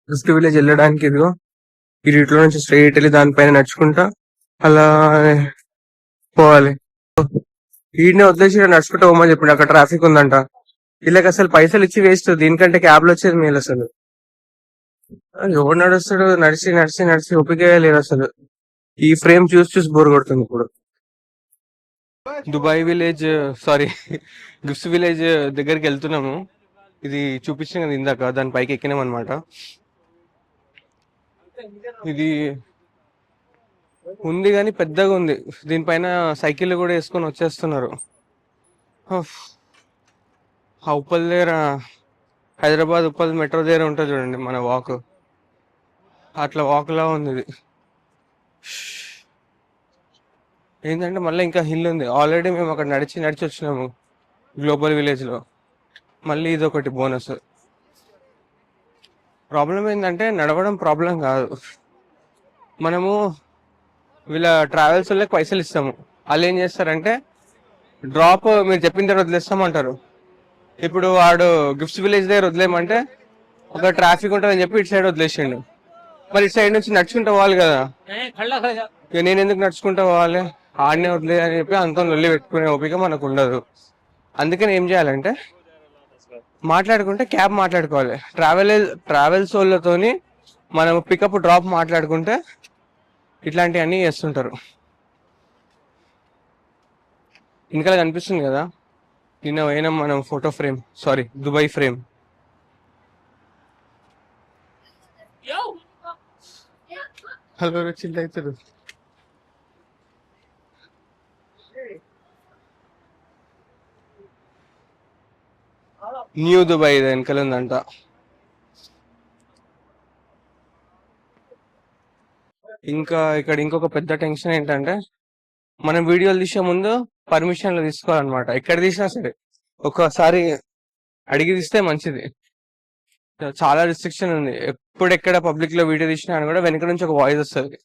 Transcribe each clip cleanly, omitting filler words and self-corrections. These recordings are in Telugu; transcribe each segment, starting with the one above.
ఫస్ట్ విలేజ్ వెళ్ళడానికి ఇదిగో ఈ రూట్ లో నుంచి స్ట్రైట్ వెళ్ళి దానిపైన నడుచుకుంటా అలా పోవాలి. ఈడనే వదిలేసి నడుచుకుంటా పోమని చెప్పిండు, అక్కడ ట్రాఫిక్ ఉందంట. వీళ్ళకి అసలు పైసలు ఇచ్చి వేస్ట్, దీనికంటే క్యాబ్ లో వచ్చేది మేలు అసలు. ఎవడు నడుస్తాడు, నడిచి నడిచి నడిచి ఓపిక లేదు అసలు. ఈ ఫ్రేమ్ చూసి చూసి బోర్ కొడుతుంది ఇప్పుడు. Dubai village, sorry gifts village దగ్గరికి వెళ్తున్నాము. ఇది చూపించిన కదా ఇందాక, దాని పైకి ఎక్కినాం అనమాట. ఇది ఉంది కానీ పెద్దగా ఉంది, దీనిపైన సైకిల్ కూడా వేసుకొని వచ్చేస్తున్నారు. ఆ ఉప్పల్ దగ్గర, హైదరాబాద్ ఉప్పల్ మెట్రో దగ్గర ఉంటుంది చూడండి మన వాక్, అట్లా వాక్ లా ఉంది ఇది. ఏంటంటే మళ్ళీ ఇంకా హిల్ ఉంది. ఆల్రెడీ మేము అక్కడ నడిచి నడిచి వచ్చినాము గ్లోబల్ విలేజ్ లో, మళ్ళీ ఇది ఒకటి బోనస్. ప్రాబ్లం ఏంటంటే నడవడం ప్రాబ్లం కాదు, మనము వీళ్ళ ట్రావెల్స్ వాళ్ళకి పైసలు ఇస్తాము, వాళ్ళు ఏం చేస్తారంటే డ్రాప్ మీరు చెప్పిన తర్వాత వదిలేస్తామంటారు. ఇప్పుడు వాడు గిఫ్ట్స్ విలేజ్ దగ్గర వదిలేయమంటే ఒక ట్రాఫిక్ ఉంటుందని చెప్పి ఇటు సైడ్ వదిలేసిండు. మరి ఇటు సైడ్ నుంచి నడుచుకుంటూ పోవాలి కదా, ఇక నేను ఎందుకు నడుచుకుంటూ పోవాలి, ఆడనే వదిలే అని చెప్పి అంత లొల్లి పెట్టుకునే ఓపిక మనకు ఉండదు. అందుకని ఏం చేయాలంటే మాట్లాడుకుంటే క్యాబ్ మాట్లాడుకోవాలి, ట్రావెల్స్ వాళ్ళతోని మనం పికప్ డ్రాప్ మాట్లాడుకుంటే ఇట్లాంటివన్నీ చేస్తుంటారు. ఇంకా కనిపిస్తుంది కదా నిన్న పోయినాం మనం photo frame, sorry Dubai frame. Hello chill అవుతారు. న్యూ దుబాయ్ వెనకాల ఉందంట. ఇంకా ఇక్కడ ఇంకొక పెద్ద టెన్షన్ ఏంటంటే మనం వీడియోలు తీసే ముందు పర్మిషన్లు తీసుకోవాలన్నమాట, ఎక్కడ తీసినా సరే ఒక్కసారి అడిగి తీస్తే మంచిది. చాలా రిస్ట్రిక్షన్ ఉంది, ఎప్పుడెక్కడ పబ్లిక్ లో వీడియో తీసినా అని కూడా వెనక నుంచి ఒక వాయిస్ వస్తుంది,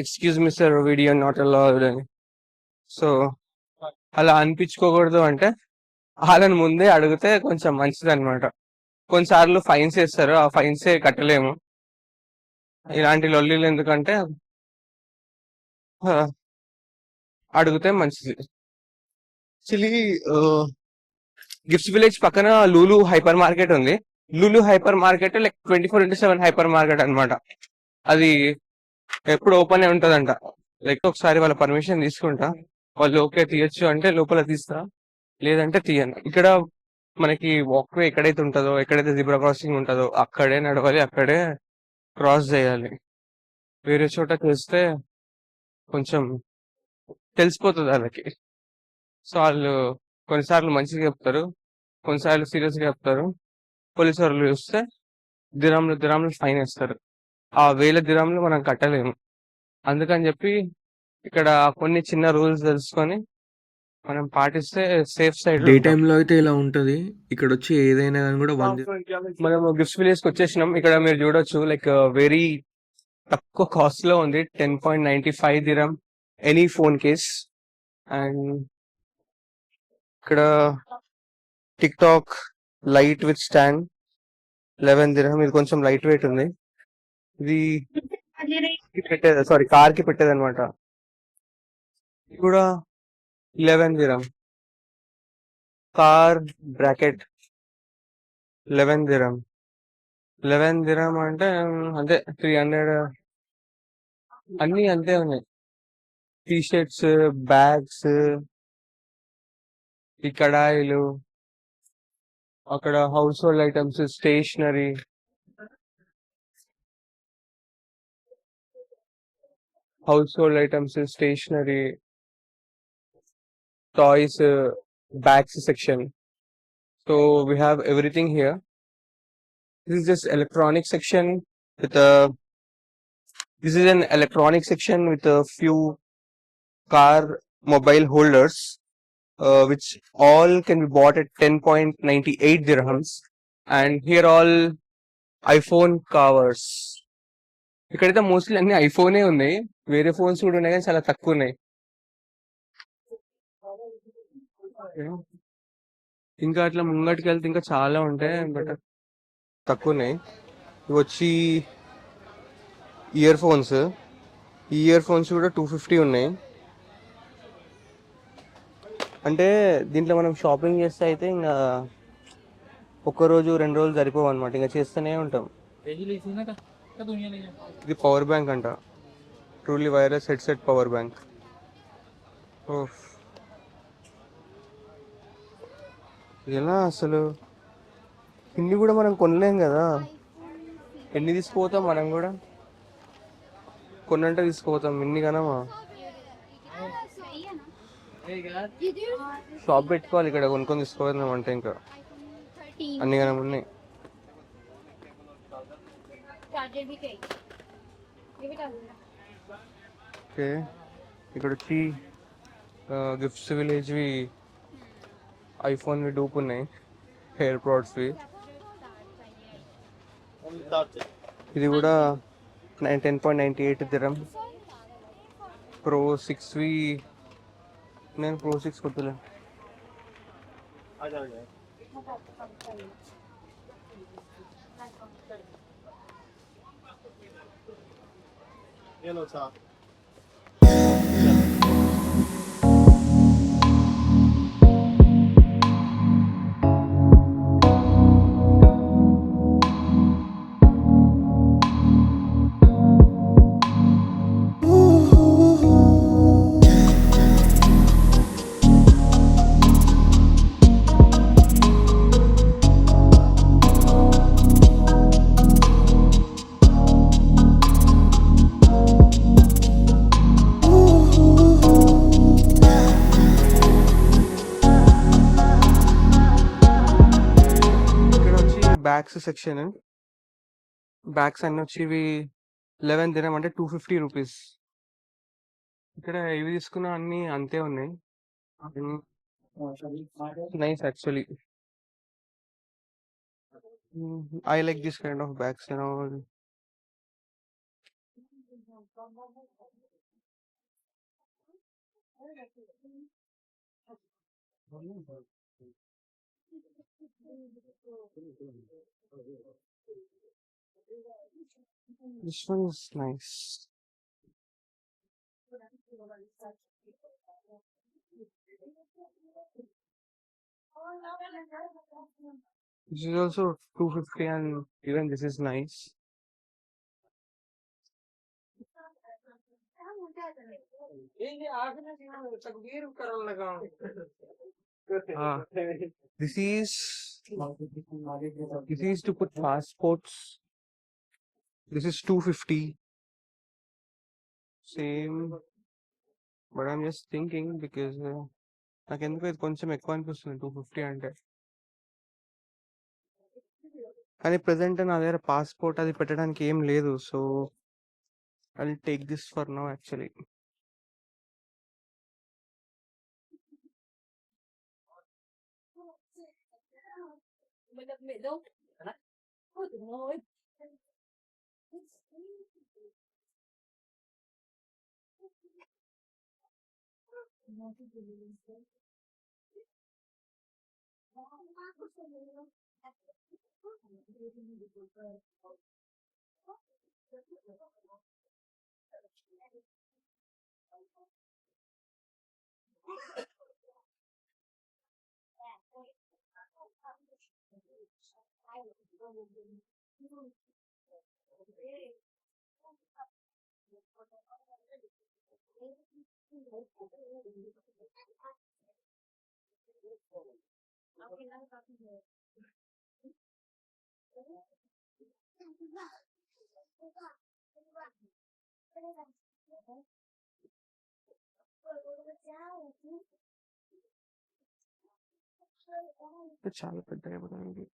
excuse me sir video not allowed అని. సో అలా అనిపించుకోకూడదు అంటే వాళ్ళని ముందే అడిగితే కొంచెం మంచిది అనమాట. కొన్నిసార్లు ఫైన్స్ వేస్తారు, ఆ ఫైన్సే కట్టలేము. ఇలాంటి లొల్లీలు ఎందుకంటే అడిగితే మంచిది. యాక్చువల్లీ గిఫ్ట్స్ విలేజ్ పక్కన లూలు హైపర్ మార్కెట్ ఉంది. Lulu hyper market like 24/7 hyper market అనమాట. అది ఎప్పుడు ఓపెన్ అయి ఉంటదంట. లైక్ ఒకసారి వాళ్ళ పర్మిషన్ తీసుకుంటా, వాళ్ళు ఓకే తీయొచ్చు అంటే లోపల తీస్తా, లేదంటే తీయను. ఇక్కడ మనకి వాక్వే ఎక్కడైతే ఉంటుందో, ఎక్కడైతే జిబ్రా క్రాసింగ్ ఉంటుందో అక్కడే నడవాలి, అక్కడే క్రాస్ చేయాలి. వేరే చోట చేస్తే కొంచెం తెలిసిపోతుంది వాళ్ళకి. సో వాళ్ళు కొన్నిసార్లు మంచిగా చెప్తారు, కొన్నిసార్లు సీరియస్గా చెప్తారు. పోలీసు వాళ్ళు చూస్తే దిరాంలు ఫైన్ వేస్తారు, ఆ వేల దిరాంలు మనం కట్టలేము. అందుకని చెప్పి ఇక్కడ కొన్ని చిన్న రూల్స్ తెలుసుకొని మనం పాటిస్తే సేఫ్ సైడ్ డే టైంలో అయితే ఇలా ఉంటది. ఇక్కడ వచ్చి ఏదైనా కానీ కూడా మనం గిఫ్ట్స్ విలేజ్ కి వచ్చేసినాం. ఇక్కడ మీరు చూడొచ్చు లైక్ వెరీ తక్కువ కాస్ట్ లో ఉంది, 10.95 dirham any phone case. And ఇక్కడ TikTok light with stand 11 dirham, ఇది కొంచెం లైట్ వెయిట్ ఉంది. ఇది పెట్టేది, సారీ కార్ కి పెట్టేది అనమాట. ఇది కూడా 11 dirham. Car bracket 11 dirham. 11 dirham అంటే అంతే 300, అన్ని అంతే ఉన్నాయి. టీ షర్ట్స్, బ్యాగ్స్, ఈ కడాయిలు, అక్కడ household items, stationery, toys, bags section. So we have everything here. This is just electronic section with a. This is an electronic section with a few car mobile holders, which all can be bought at 10.98 dirhams. And here all iPhone covers. ఇక్కడైతే మోస్ట్లీ అన్ని ఐఫోనే ఉన్నాయి, వేరే ఫోన్స్ కూడా ఉన్నాయి కానీ చాలా తక్కువ ఉన్నాయి. ఇంకా అట్లా ముంగటికి వెళ్తే ఇంకా చాలా ఉంటాయి, బట్ తక్కువ ఉన్నాయి. ఇవి వచ్చి ఇయర్ ఫోన్స్. ఈ ఇయర్ ఫోన్స్ కూడా 250 ఉన్నాయి. అంటే దీంట్లో మనం షాపింగ్ చేస్తే అయితే ఇంకా ఒక్కరోజు 2 రోజులు సరిపోవు అనమాట, ఇంకా చేస్తూనే ఉంటాం. ఇది పవర్ బ్యాంక్ అంట, truly wireless headset power bank. ఎలా అసలు ఇన్ని కూడా మనం కొనలేం కదా. ఎన్ని తీసుకుపోతాం మనం కూడా, కొన్నంటే తీసుకుపోతాం. ఇన్ని కనమా షాప్ పెట్టుకోవాలి ఇక్కడ, కొనుక్కొని తీసుకోవాలి అంటే ఇంకా అన్ని కనం ఉన్నాయి. ఓకే, ఇక్కడ వచ్చి గిఫ్ట్స్ విలేజ్వి ఐఫోన్వి డూప్ ఉన్నాయి, హెయిర్ ప్రోడక్ట్స్వి. ఇది కూడా 10.98 దిరం. ప్రో 6వి, నేను ప్రో 6 కొద్దులే. ఇక్కడ వచ్చి బ్యాగ్స్ సెక్షన్. బ్యాగ్స్ అన్ని వచ్చి ఇవి 11 దినం అంటే 250 రూపీస్. ఇక్కడ ఇవి తీసుకున్న అన్ని అంతే ఉన్నాయి. Nice actually. I like this kind of bags and all. This one is nice. This is also 250 and even this is nice. Ah, this is to put passports. This is 250. Same, but I'm just thinking because నాకు ఎందుకు ఇది కొంచెం ఎక్కువ అనిపిస్తుంది 250 అంటే. కానీ ప్రెసెంట్ నా దగ్గర పాస్పోర్ట్ అది పెట్టడానికి ఏం లేదు, so I will take this for now actually. చాలా పెద్దగా అయిపోతుంది.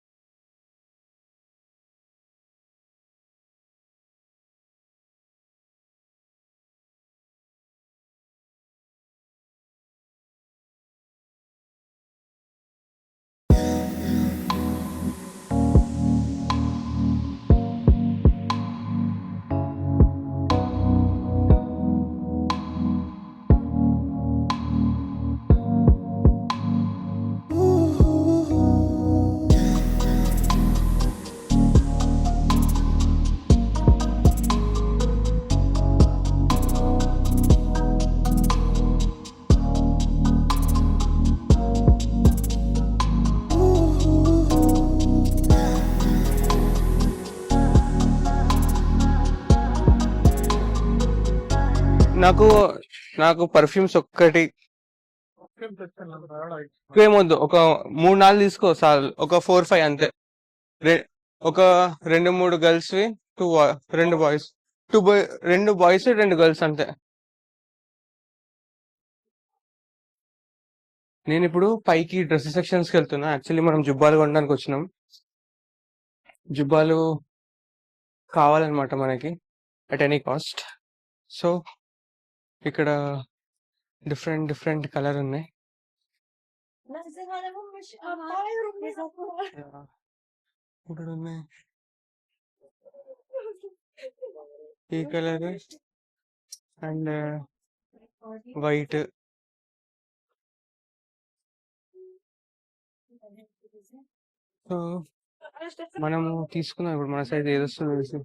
నాకు నాకు పర్ఫ్యూమ్స్ ఒక్కటి ఏమొద్దు, ఒక 3-4 తీసుకో చాలు, ఒక 4-5 అంతే. ఒక 2-3 గర్ల్స్ వి, 2 బాయ్స్, 2 బాయ్స్ 2 గర్ల్స్ అంతే. నేను ఇప్పుడు పైకి డ్రెస్ సెక్షన్స్ కి వెళ్తున్నా. యాక్చువల్లీ మనం జుబ్బాలు కొనడానికి వచ్చినాం. జుబ్బాలు కావాలన్నమాట మనకి అట్ ఎనీ కాస్ట్. సో ఇక్కడ డిఫరెంట్ కలర్ ఉన్నాయి. ఇక్కడ ఉన్నాయి ఈ కలర్ అండ్ వైట్. సో మనము తీసుకున్నాం ఇప్పుడు మన సైజ్ ఏది వస్తుందో తెలిసి.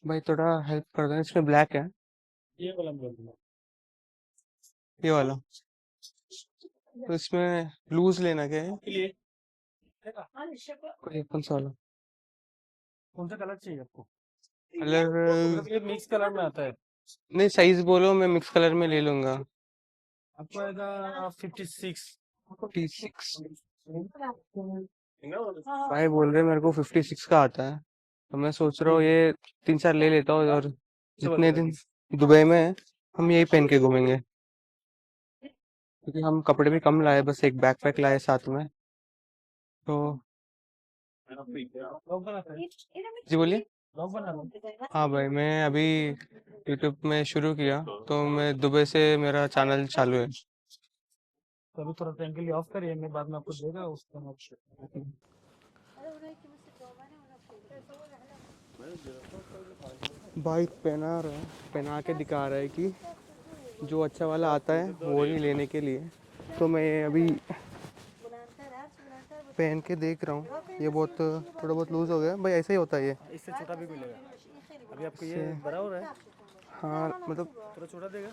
भाई थोड़ा हेल्प कर देना, इसमें ब्लैक है ये वाला बोल रहा ये वाला, तो इसमें लूज लेना क्या है, के लिए कोई कौन सा वाला कौन सा कलर चाहिए आपको? कलर? मिक्स कलर में आता है, नहीं साइज बोलो, मैं मिक्स कलर में ले लूंगा। आपको आएगा 56। 56 भाई बोल रहे मेरे को 56 का आता है, तो मैं सोच रहा हूँ ये 3-4 ले लेता हूँ, और जितने दिन दुबई में हैं, हम यही पहन के घूमेंगे, क्योंकि हम कपड़े भी कम लाए, बस एक बैकपैक लाए साथ में। तो लॉक बनाता है, जी बोलिए। लॉक बना लो। हाँ भाई, मैं अभी यूट्यूब में शुरू किया, तो मैं दुबई से मेरा चैनल चालू है। तो अभी थोड़ा टाइम के लिए ऑफ करिए, मैं बाद में आपको देगा उसका ऑप्शन। बाइक पहना के दिखा रहा है कि जो अच्छा वाला आता है वो ही लेने के लिए। तो मैं अभी पहन के देख रहा हूँ, ये बहुत थोड़ा बहुत लूज हो गया भाई, ऐसा ही होता है ये। इससे छोटा भी मिलेगा, अभी आपको ये बड़ा हो रहा है, हाँ मतलब थोड़ा छोटा देगा।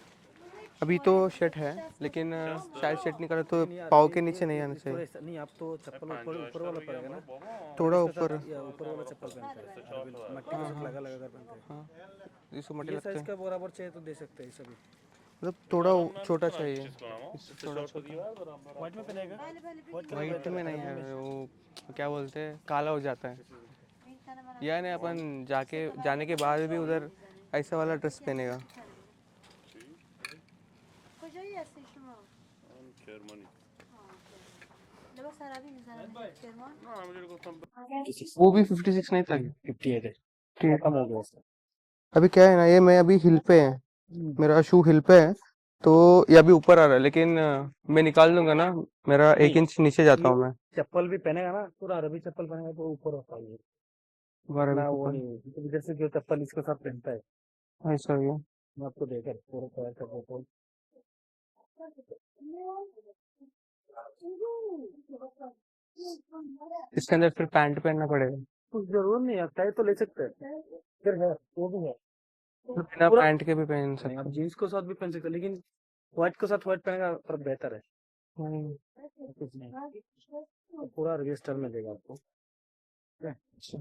अभी तो शर्ट है, लेकिन शायद शर्ट नहीं करे तो पाँव के नीचे नहीं आना चाहिए, नहीं आप तो चप्पल ऊपर ऊपर वाला पड़ेगा ना, थोड़ा ऊपर। या ऊपर वाला चप्पल पहनते हैं अरबी, मट्टी के साथ लगा लगा कर पहनते हैं। हाँ इसको मटे ये लगते साइज हैं, का बराबर चाहिए तो दे सकते हैं सभी। मतलब थोड़ा छोटा चाहिए, थोड़ा छोटा। व्हाइट में पहनेगा, वाइट में नहीं है वो, क्या बोलते हैं, काला हो जाता है। यानी अपन जाने के बाद भी उधर ऐसा वाला ड्रेस पहनेगा। वो भी 56 नहीं था, 58 है, ठीक। कम हो गया इसका। अभी क्या है ना, ये मैं अभी हिल पे है, मेरा शू हिल पे है, तो ये अभी ऊपर आ रहा है, लेकिन मैं निकाल दूंगा ना, मेरा 1 इंच नीचे जाता हूँ मैं। चप्पल भी पहनेगा ना, पूरा अरबी चप्पल पहनेगा तो ऊपर होता है ये, ना वो नहीं है। जैसे जो चप्पल इसके साथ पहनता है ऐसा ही है। मैं आपको देकर पूरा तैयार कर देता हूँ। इसके अंदर फिर पैंट पहनना पड़ेगा, कुछ जरूर नहीं है, चाहे तो ले सकते हैं, फिर है वो भी है। तो बिना पूरा- पैंट के भी पहन नहीं, सकते आप जीन्स के साथ भी पहन सकते हैं, लेकिन व्हाइट के साथ व्हाइट पहनेगा पर बेहतर है। हैं। कुछ नहीं, तो पूरा अरबी स्टाइल में देगा आपको। अच्छा।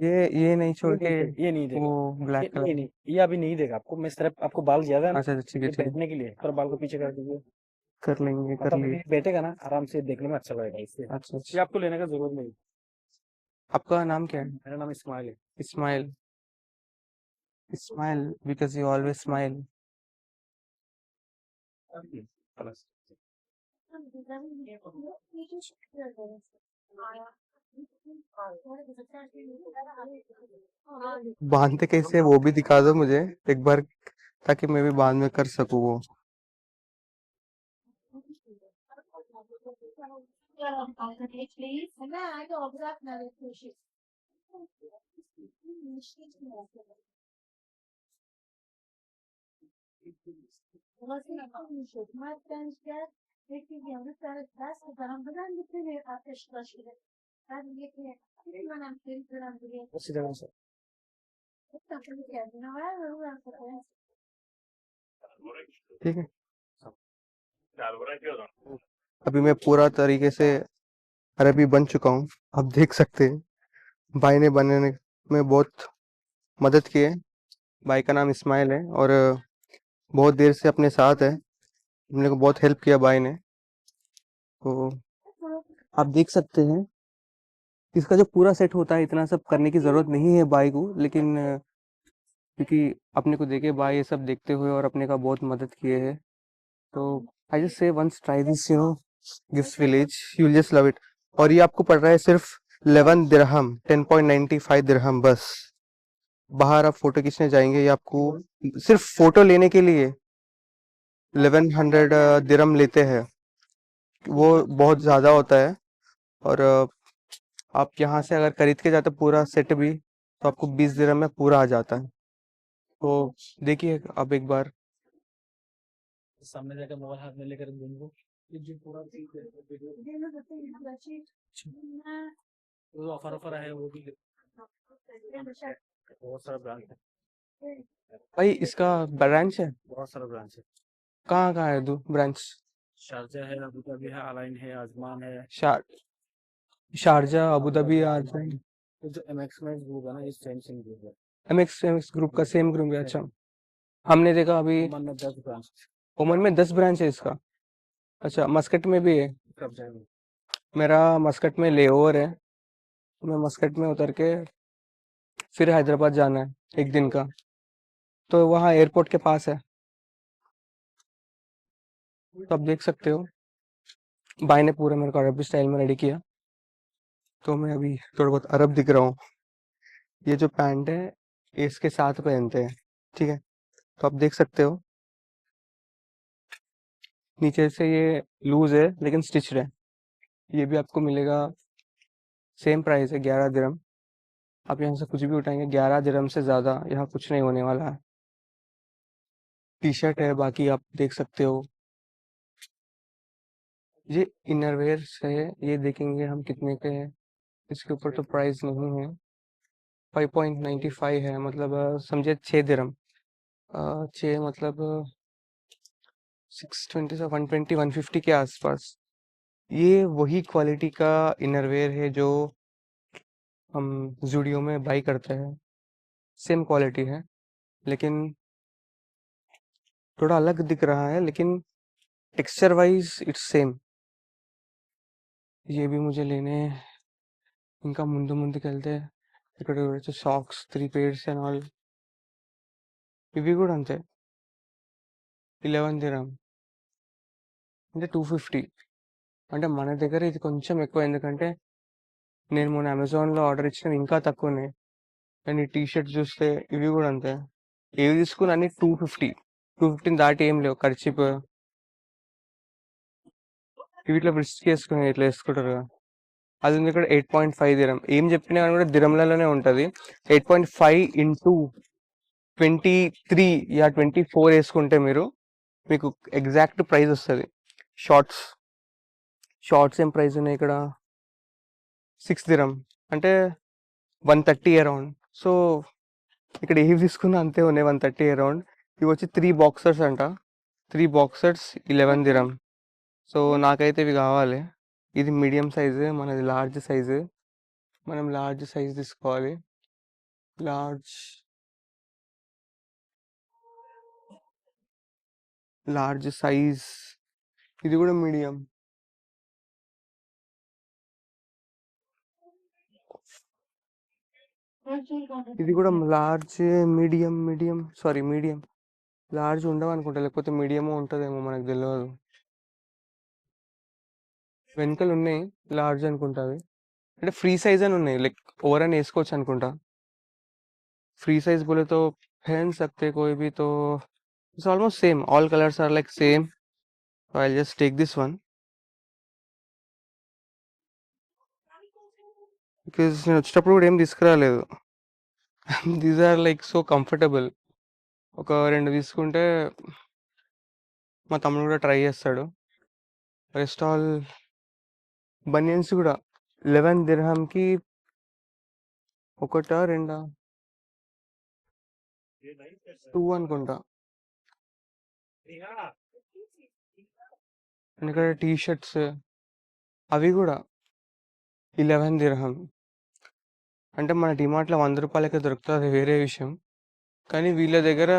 ये नहीं छोड़ के ये नहीं देगा, वो ब्लैक ये कलर। नहीं, ये अभी नहीं देगा आपको। मैं सिर्फ आपको बाल ज्यादा है ना, अच्छा ठीक है ये ठीक है, बैठने के लिए थोड़ा बाल को पीछे कर दीजिए, कर लेंगे कर मतलब लिए। ये बैठेगा ना आराम से, देखने में अच्छा लगेगा इससे। अच्छा ये अच्छा, आपको लेने का जरूरत नहीं। आपका नाम क्या है? मेरा नाम इस्माइल है। Ismail. Ismail because you always smile. खलास। बांधते कैसे वो भी दिखा दो मुझे एक बार, ताकि मैं भी बाद में कर सकूँ वो। उसी जगह से ठीक है, अभी मैं पूरा तरीके से अरबी बन चुका हूँ, आप देख सकते हैं। भाई ने बनने में बहुत मदद की है। भाई का नाम इस्माइल है और बहुत देर से अपने साथ है। हमने को बहुत हेल्प किया भाई ने। तो आप देख सकते हैं इसका जो पूरा सेट होता है इतना सब करने की ज़रूरत नहीं है भाई को, लेकिन क्योंकि अपने को देखे भाई ये सब देखते हुए और अपने का बहुत मदद किए हैं। तो I just say once try this gift village, you will just love it. और ये आपको पड़ रहा है सिर्फ 11 दिरहम, 10.95 दिरहम बस। बाहर आप फोटो खींचने जाएंगे ये आपको सिर्फ फोटो लेने के लिए 1100 दिरहम लेते हैं। वो बहुत ज़्यादा होता है। और आप यहाँ से अगर खरीद के जाते पूरा सेट भी तो आपको 20 दिरहम में पूरा आ जाता है। तो देखिए आप एक बार। सामने जाकर मोबाइल हाथ में लेकर घूमो, ये जो पूरा वो ऑफर है वो भी बहुत सारा ब्रांच है। भाई इसका ब्रांच है? बहुत सारा ब्रांच है। कहाँ कहाँ है दो ब्रांच? शारजा है, अबू धाबी है, अलाइन है, आजमान है। Sharjah, Abu Dhabi, Ajman. ये जो एमएक्स में ग्रुप है ना, ये सेम ग्रुप है। एमएक्स ग्रुप का सेम ग्रुप है, अच्छा। हमने देखा अभी ओमान में 10 ब्रांच। ओमान में 10 ब्रांच है इसका। अच्छा, मस्कट में भी है? कब जाएंगे? मेरा मस्कट में लेओवर है, तो मैं मस्कट में उतर के फिर हैदराबाद जाना है एक दिन का, तो वहाँ एयरपोर्ट के पास है। तो आप देख सकते हो भाई ने पूरा मेरे को अरबी स्टाइल में रेडी किया, तो मैं अभी थोड़ा बहुत अरब दिख रहा हूँ। ये जो पैंट है ये इसके साथ पहनते हैं, ठीक है। तो आप देख सकते हो नीचे से ये लूज है लेकिन स्टिच्ड है। ये भी आपको मिलेगा, सेम प्राइस है 11 दिरहम। आप यहाँ से कुछ भी उठाएंगे 11 दिरहम से ज़्यादा यहाँ कुछ नहीं होने वाला है। टी शर्ट है, बाकी आप देख सकते हो। ये इनरवेयर है, ये देखेंगे हम कितने के हैं। इसके ऊपर तो प्राइस नहीं है। 5.95 है, मतलब समझे 6 दिरहम। 6 मतलब 620 से 120 150 के आसपास। ये वही क्वालिटी का इनरवेयर है जो हम जूडियो में बाई करते हैं। सेम क्वालिटी है, लेकिन थोड़ा अलग दिख रहा है, लेकिन टेक्सचर वाइज इट्स सेम। ये भी मुझे लेने हैं। ఇంకా ముందు ముందుకెళ్తే ఇక్కడ చూడొచ్చు సాక్స్ 3 pairs అండ్ ఆల్. ఇవి కూడా అంతే 11 దిరహం అంటే 250. అంటే మన దగ్గర ఇది కొంచెం ఎక్కువ, ఎందుకంటే నేను మొన్న అమెజాన్లో ఆర్డర్ ఇచ్చిన ఇంకా తక్కువనే. అండ్ ఈ టీ షర్ట్ చూస్తే ఇవి కూడా అంతే. ఏవి తీసుకున్నా అన్ని 250 దాటి ఏం లేవు. ఖర్చీప్ ఇవి ఇట్లా బ్రిస్ట్ చేసుకుని ఇట్లా వేసుకుంటారు కదా, అది ఉంది ఇక్కడ 8.5 దిరం. ఏం చెప్పినా కానీ కూడా దిరంలలోనే ఉంటుంది. 8.5 ఇంటూ 23 యా 24 వేసుకుంటే మీకు ఎగ్జాక్ట్ ప్రైస్ వస్తుంది. షార్ట్స్ ఏం ప్రైస్ ఉన్నాయి ఇక్కడ 6 దిరం అంటే 130 అరౌండ్. సో ఇక్కడ ఏవి తీసుకున్నా అంతే ఉన్నాయి 130 అరౌండ్. ఇవి వచ్చి 3 బాక్సర్స్ అంట. 3 బాక్సర్స్ 11 దిరం. సో నాకైతే ఇవి కావాలి. ఇది మీడియం సైజు, మనది లార్జ్ సైజు. మనం లార్జ్ సైజ్ తీసుకోవాలి. Large size. ఇది కూడా మీడియం. ఇది కూడా లార్జ్, మీడియం. లార్జ్ ఉండవు అనుకుంటా, లేకపోతే మీడియం ఉంటుందేమో, మనకు తెలియదు. వెనకలు ఉన్నాయి లార్జ్ అనుకుంటా అవి. అంటే ఫ్రీ సైజ్ అని ఉన్నాయి, లైక్ ఓవర్ అని వేసుకోవచ్చు అనుకుంటా. फ्री साइज बोले तो पहन सकते कोई भी, तो it's almost same. All colours are like same. So I'll just take this one because నేను వచ్చేటప్పుడు కూడా ఏం తీసుకురాలేదు. These are like so comfortable. ఒక 2 తీసుకుంటే మా తమ్ముడు కూడా ట్రై చేస్తాడు. రెస్ట్ ఆల్ బనియన్స్ కూడా 11 దిర్హంకి ఒకటా రెండా 2 అనుకుంటా. అండ్ ఇక్కడ టీ షర్ట్స్ అవి కూడా 11 దిర్హం. అంటే మన డిమార్ట్‌లో రూ. 100కే దొరుకుతది అది వేరే విషయం. కానీ వీళ్ళ దగ్గర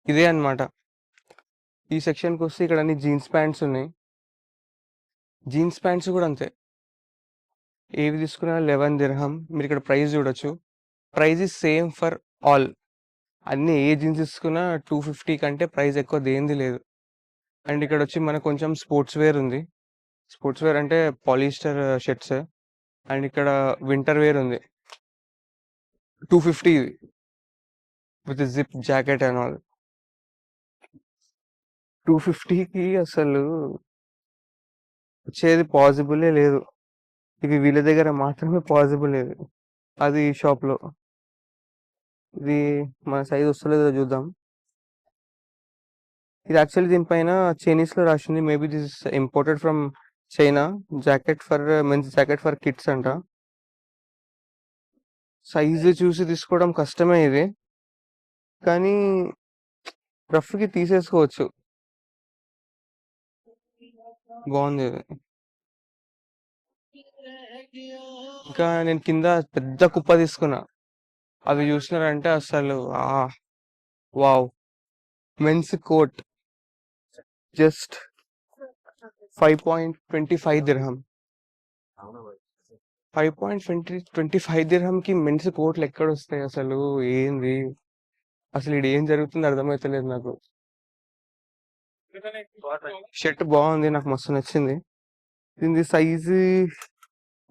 ఇదే అన్నమాట. ఈ సెక్షన్‌కొస్తే ఇక్కడ అన్ని జీన్స్ ప్యాంట్స్ ఉన్నాయి. జీన్స్ ప్యాంట్స్ గూడా అంతే. ఏవి తీసుకున్నా 11 దిర్హం. మీరిక్కడ ప్రైస్ చూడొచ్చు. Price is same for all. అన్ని ఏ జీన్స్ తీసుకున్నా 250 కంటే ప్రైస్ ఎక్కువ దేనిది లేదు. అండ్ ఇక్కడొచ్చి మనకు కొంచెం స్పోర్ట్స్ వేర్ ఉంది. స్పోర్ట్స్ వేర్ అంటే పాలిస్టర్ షర్ట్స్. అండ్ ఇక్కడ వింటర్ వేర్ ఉంది. 250 with zip jacket and all. 250కి అసలు వచ్చేది పాసిబులే లేదు. ఇవి వీళ్ళ దగ్గర మాత్రమే పాసిబుల్ ఇది. అది ఈ షాప్‌లో. ఇది మన సైజ్ వస్తలేదో చూద్దాం. ఇది యాక్చువల్లీ దీనిపైన చైనీస్‌లో రాసింది. Maybe this is imported from China. Jacket for mens jacket for kids అంట. సైజ్ చూసి తీసుకోవడం కష్టమే ఇది. కానీ రఫ్‌కి తీసేసుకోవచ్చు. బావుంది ఇది. ఇంకా నేను కింద పెద్ద కుప్ప తీసుకున్నా. అవి చూసినారంటే అసలు wow! Men's coat just 5.25 దిర్హం. 5.25 దిర్హంకి men's కోట్లు ఎక్కడొస్తాయి అసలు? ఏంది? అసలు ఈడ ఏం జరుగుతుందో అర్థమైతలేదు నాకు. షర్ట్ బాగుంది. నాకు మస్తు నచ్చింది. దీనిది సైజు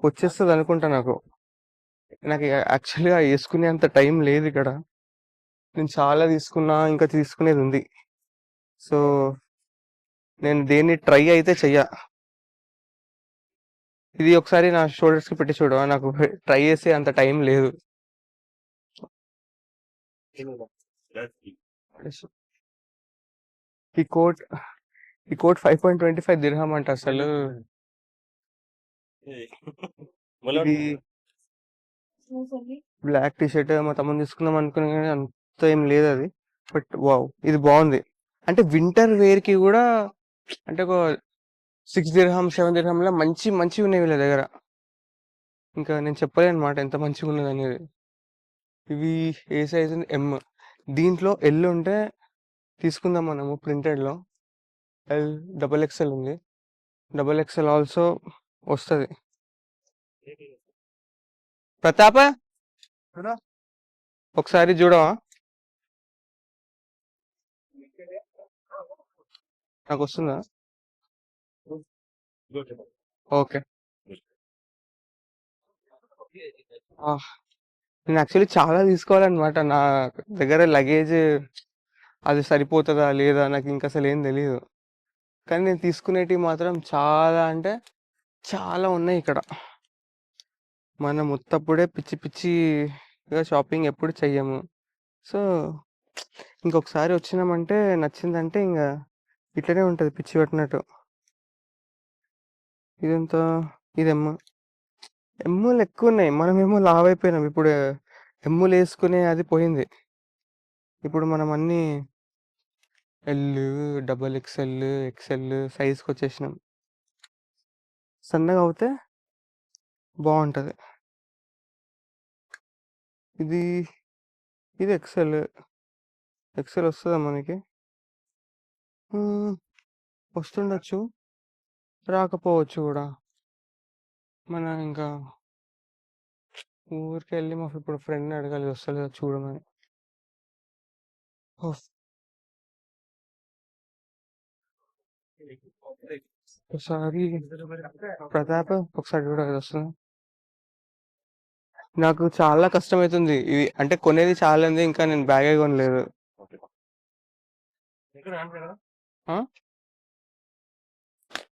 వచ్చేస్తది అనుకుంటా నాకు. నాకు యాక్చువల్‌గా యేసుకునేంత టైం లేదు ఇక్కడ. నేను చాలా తీసుకున్నా. ఇంకా తీసుకునేది ఉంది. సో, నేను దేన్ని ట్రై అయితే చెయ్య. ఇది ఒకసారి నా షోల్డర్స్‌కి పెట్టి చూడు. నాకు ట్రై చేసే అంత టైం లేదు. ఈ కోట్ ఈ కోట్ 5.25 దిర్హం అంట అసలు. ఇది బ్లాక్ టీ షర్ట్ మా తమ్ముడు తీసుకుందాం అనుకున్నా కానీ అంత ఏం లేదు అది. But wow! ఇది బాగుంది. అంటే వింటర్ వేర్‌కి కూడా అంటే ఒక 6 దిర్హం, 7 దిర్హంలో మంచివి ఉన్నాయి వీళ్ళ దగ్గర. ఇంకా నేను చెప్పలేనన్నమాట ఎంత మంచిగున్నదనేది. ఇవి ఏ సైజ్ ఎమ్. దీంట్లో ఎల్ ఉంటే తీసుకుందాం మనము ప్రింటెడ్‌లో. ఎల్, డబుల్ ఎక్స్ఎల్ ఉంది. డబుల్ ఎక్స్ఎల్ ఆల్సో వస్తది. ప్రతాప ఒకసారి చూడవా? నాకు వస్తుందా? ఓకే. నేను యాక్చువల్లీ చాలా తీసుకోవాలన్నమాట. నా దగ్గర లగేజ్ అది సరిపోతదా? లేదా? నాకు ఇంక అసలేం తెలీదు. కానీ నేను తీసుకునేటివి మాత్రం చాలా అంటే చాలా ఉన్నాయి ఇక్కడ. మనం ఉత్తప్పుడే పిచ్చిగా షాపింగ్ ఎప్పుడు చెయ్యము. సో, ఇంకొకసారి వచ్చినామంటే నచ్చిందంటే ఇంగ ఇట్లనే ఉంటది పిచ్చి పట్టినట్టు. ఇదెంత? ఇది ఎమ్. ఎమ్ములు ఎక్కువున్నాయి. మనమేమో లావైపోయినాం. ఇప్పుడు ఎమ్ములేసుకునే అది పోయింది. ఇప్పుడు మనం అన్నీ ఎల్, డబుల్ ఎక్స్ఎల్, ఎక్స్ఎల్ సైజ్‌కొచ్చేసినాం. సన్నగా అవుతే బావుంటది. ఇది, ఇది ఎక్స్ఎల్. ఎక్స్ఎల్ వస్తదా మనకి? వస్తుండొచ్చు. రాకపోవచ్చు గూడా. మనం ఇంకా ఊరికెళ్ళి మా ఇప్పుడు ఫ్రెండ్‌ని అడగాలి వస్తలేదో చూడమని. ఓహ్! ఒకసారి ప్రతాప్ ఒకసారి చూడు అది వస్తుందా? నాకు చాలా కష్టమైతుంది. ఇవి అంటే కొనేది చాలా ఉంది. ఇంకా నేను బ్యాగే కొనలేదు. ఆ!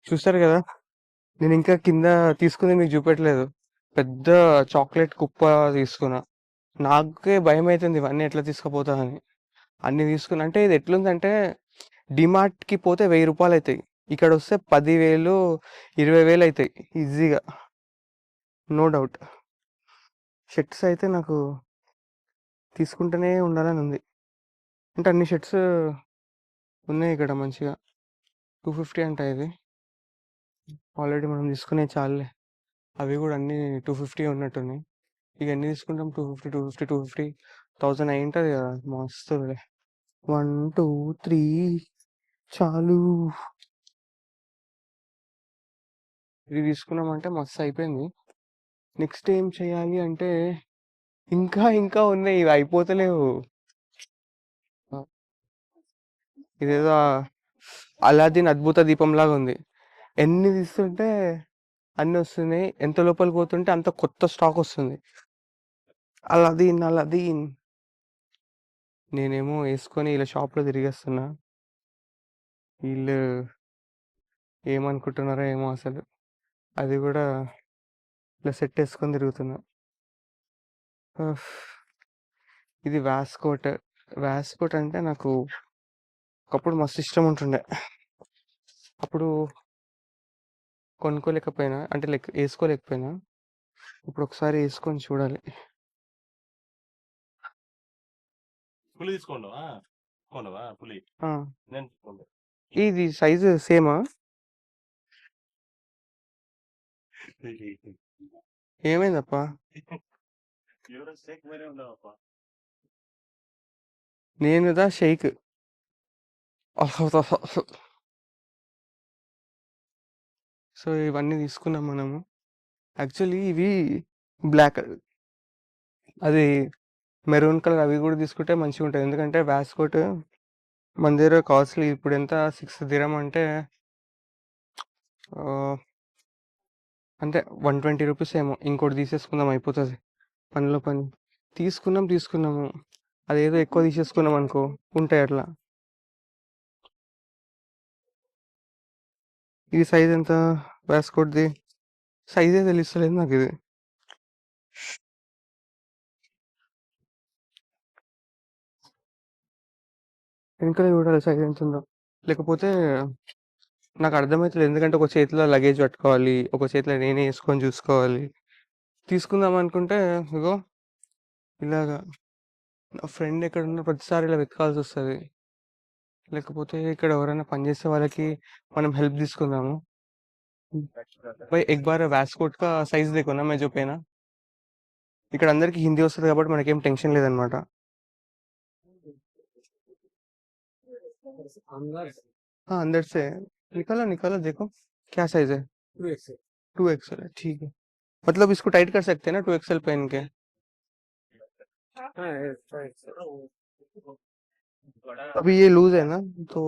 చూసారు గదా! నేనింకా కింద తీసుకుంది మీకు చూపెట్టలేదు. పెద్ద చాక్లెట్ కుప్ప తీసుకున్నా. నాకే భయమైతుంది ఇవన్నీ ఎట్లా తీసుకుపోతా అని. అన్ని తీసుకున్నా. అంటే ఇది ఎట్లుందంటే డీమార్ట్‌కి పోతే రూ. 1000 అయితాయి. ఇక్కడొస్తే 10,000, 20,000 అయితాయి ఈజీగా. No doubt. షర్ట్స్ అయితే నాకు తీసుకుంటూనే ఉండాలని ఉంది. అంటే అన్ని షర్ట్స్ ఉన్నాయి ఇక్కడ మంచిగా. 250 అంట ఇది. ఆల్రెడీ మనం తీసుకునేవి చాలులే. అవి కూడా అన్నీ 250 ఉన్నట్టున్నాయి. ఇక ఎన్ని తీసుకుంటాం? 250 అయి ఉంటుంది కదా, మస్తు. 1 2 3 చాలు. ఇది తీసుకున్నామంటే మస్తు అయిపోయింది. నెక్స్ట్ ఏం చేయాలి అంటే ఇంకా ఇంకా ఉన్నాయి, ఇవి అయిపోతలేవు. ఇదేదో అలాదీన్ అద్భుత దీపం లాగా ఉంది. ఎన్ని తీస్తుంటే అన్ని వస్తున్నాయి, ఎంత లోపలికి పోతుంటే అంత కొత్త స్టాక్ వస్తుంది. Aladdin Aladdin. నేనేమో వేసుకొని ఇలా షాప్లో తిరిగేస్తున్నా. వీళ్ళు ఏమనుకుంటున్నారో ఏమో అసలు. అది కూడా ఇలా సెట్ వేసుకొని తిరుగుతున్నా. ఉఫ్. ఇది వాస్కోట్. వాస్కోట్ అంటే నాకు ఒకప్పుడు మస్తు ఇష్టం ఉంటుండే. అప్పుడు కొనుక్కోలేకపోయినా, అంటే లైక్ వేసుకోలేకపోయినా. ఇప్పుడు ఒకసారి వేసుకొని చూడాలి. పులి తీసుకోండవా కొనవా పులి ఆ, నేను తీసుకోండి ఇది సైజు సేమా? ఏమైందప్ప? ఎవరో షేక్ వేరే ఉండవప్ప నేనుదా షేక్. సో ఇవన్నీ తీసుకున్నాం మనము. యాక్చువల్లీ ఇవి బ్లాక్, అది మెరూన్ కలర్, అవి కూడా తీసుకుంటే మంచిగా ఉంటుంది. ఎందుకంటే వాస్కోట్ మన దగ్గర కాస్ట్లీ. ఇప్పుడు ఎంత? 6 దిరం అంటే అంటే 120 రూపీస్ ఏమో. ఇంకోటి తీసేసుకుందాం, అయిపోతుంది పనిలో పని. తీసుకున్నాము. అదేదో ఎక్కువ తీసేసుకున్నాం అనుకో, ఉంటాయి అట్లా. ఇది సైజ్ ఎంత? వాస్కోట్ది సైజే తెలుస్తలేదు నాకు ఇది. వెనకాల చూడాలి సైజ్ ఎంత ఉందో. లేకపోతే నాకు అర్థమవుతలేదు, ఎందుకంటే ఒక చేతిలో లగేజ్ పట్టుకోవాలి, ఒక చేతిలో నేనే వేసుకొని చూసుకోవాలి. తీసుకుందాం అనుకుంటే ఇగో ఇలాగా నా ఫ్రెండ్ ఎక్కడ ఉన్న ప్రతిసారి ఇలా వెతకాల్సి వస్తుంది. లేకపోతే ఇక్కడ ఎవరైనా పనిచేసే వాళ్ళకి మనం హెల్ప్ తీసుకుందాము. भाई एक बार वास्कोट का साइज देखो ना, मैं जो पहना. ఇక్కడ అందరికి హిందీ వస్తుంది కాబట్టి మనకేం టెన్షన్ లేదనమాట. हाँ अंदर से निकालो निकालो, देखो क्या साइज है. 2XL है, ठीक है. मतलब इसको टाइट कर सकते हैं ना 2XL पहन के. अभी ये लूज है ना, तो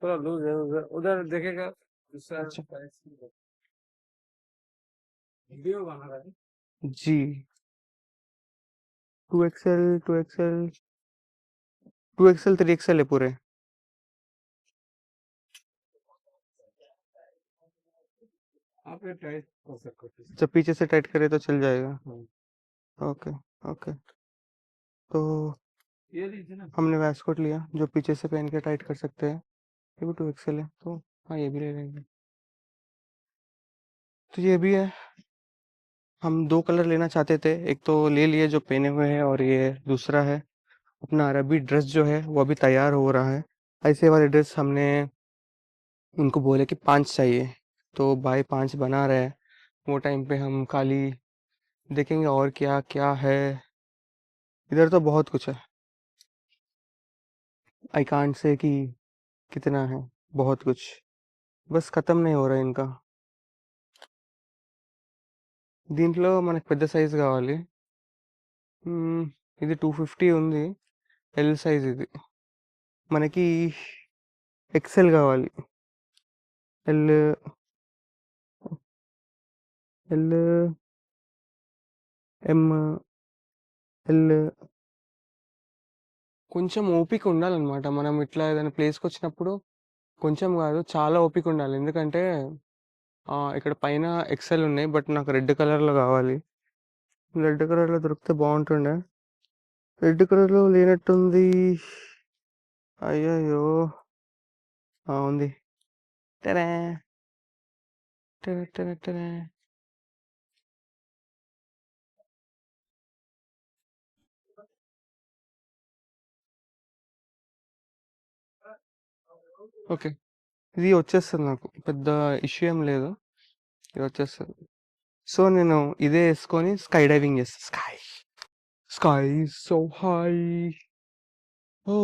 थोड़ा लूज है, उधर उधर देखेगा दूसरा। अच्छा. वीडियो बना रहा है। जी 2XL 3XL है पूरे. आप ये टाइट कर सकते हो। जब पीछे से टाइट करे तो चल जाएगा. Okay okay. तो ये लीजिए ना। हमने वैस्कोट लिया जो पीछे से पहन के टाइट कर सकते हैं. ये भी 2XL है, तो हाँ ये भी ले लेंगे. तो ये भी है. हम 2 कलर लेना चाहते थे, एक तो ले लिए जो पहने हुए हैं, और ये दूसरा है अपना अरबी ड्रेस जो है वो अभी तैयार हो रहा है. ऐसे वाले ड्रेस हमने उनको बोले कि 5 चाहिए, तो भाई 5 बना रहे हैं. वो टाइम पे हम खाली देखेंगे और क्या क्या है. इधर तो बहुत कुछ है. आई कांट से कि कितना है, बहुत कुछ. बस खत्म नहीं हो रहा है इनका. దీంట్లో మనకు పెద్ద సైజు కావాలి. ఇది 250 ఉంది, ఎల్ సైజ్. ఇది మనకి ఎక్సెల్ కావాలి. L L M L. కొంచెం ఓపిక ఉండాలన్నమాట. మనం ఇట్లా ఏదైనా ప్లేస్కి వచ్చినప్పుడు కొంచెం కాదు, చాలా ఓపిక ఉండాలి. ఎందుకంటే ఇక్కడ పైన ఎక్సెల్ ఉన్నాయి, బట్ నాకు రెడ్ కలర్లో కావాలి. రెడ్ కలర్లో దొరికితే బాగుంటుండే. రెడ్ కలర్లో లేనట్టుంది. అయ్యయ్యో. ఉంది. టెరే టెరే టెరే టెరే. ఓకే, ఇది వచ్చేస్తుంది నాకు, పెద్ద ఇష్యూ ఏం లేదు, ఇది వచ్చేస్తుంది. సో నేను ఇదే వేసుకొని స్కై డైవింగ్ చేస్తా. Sky so high. ఓ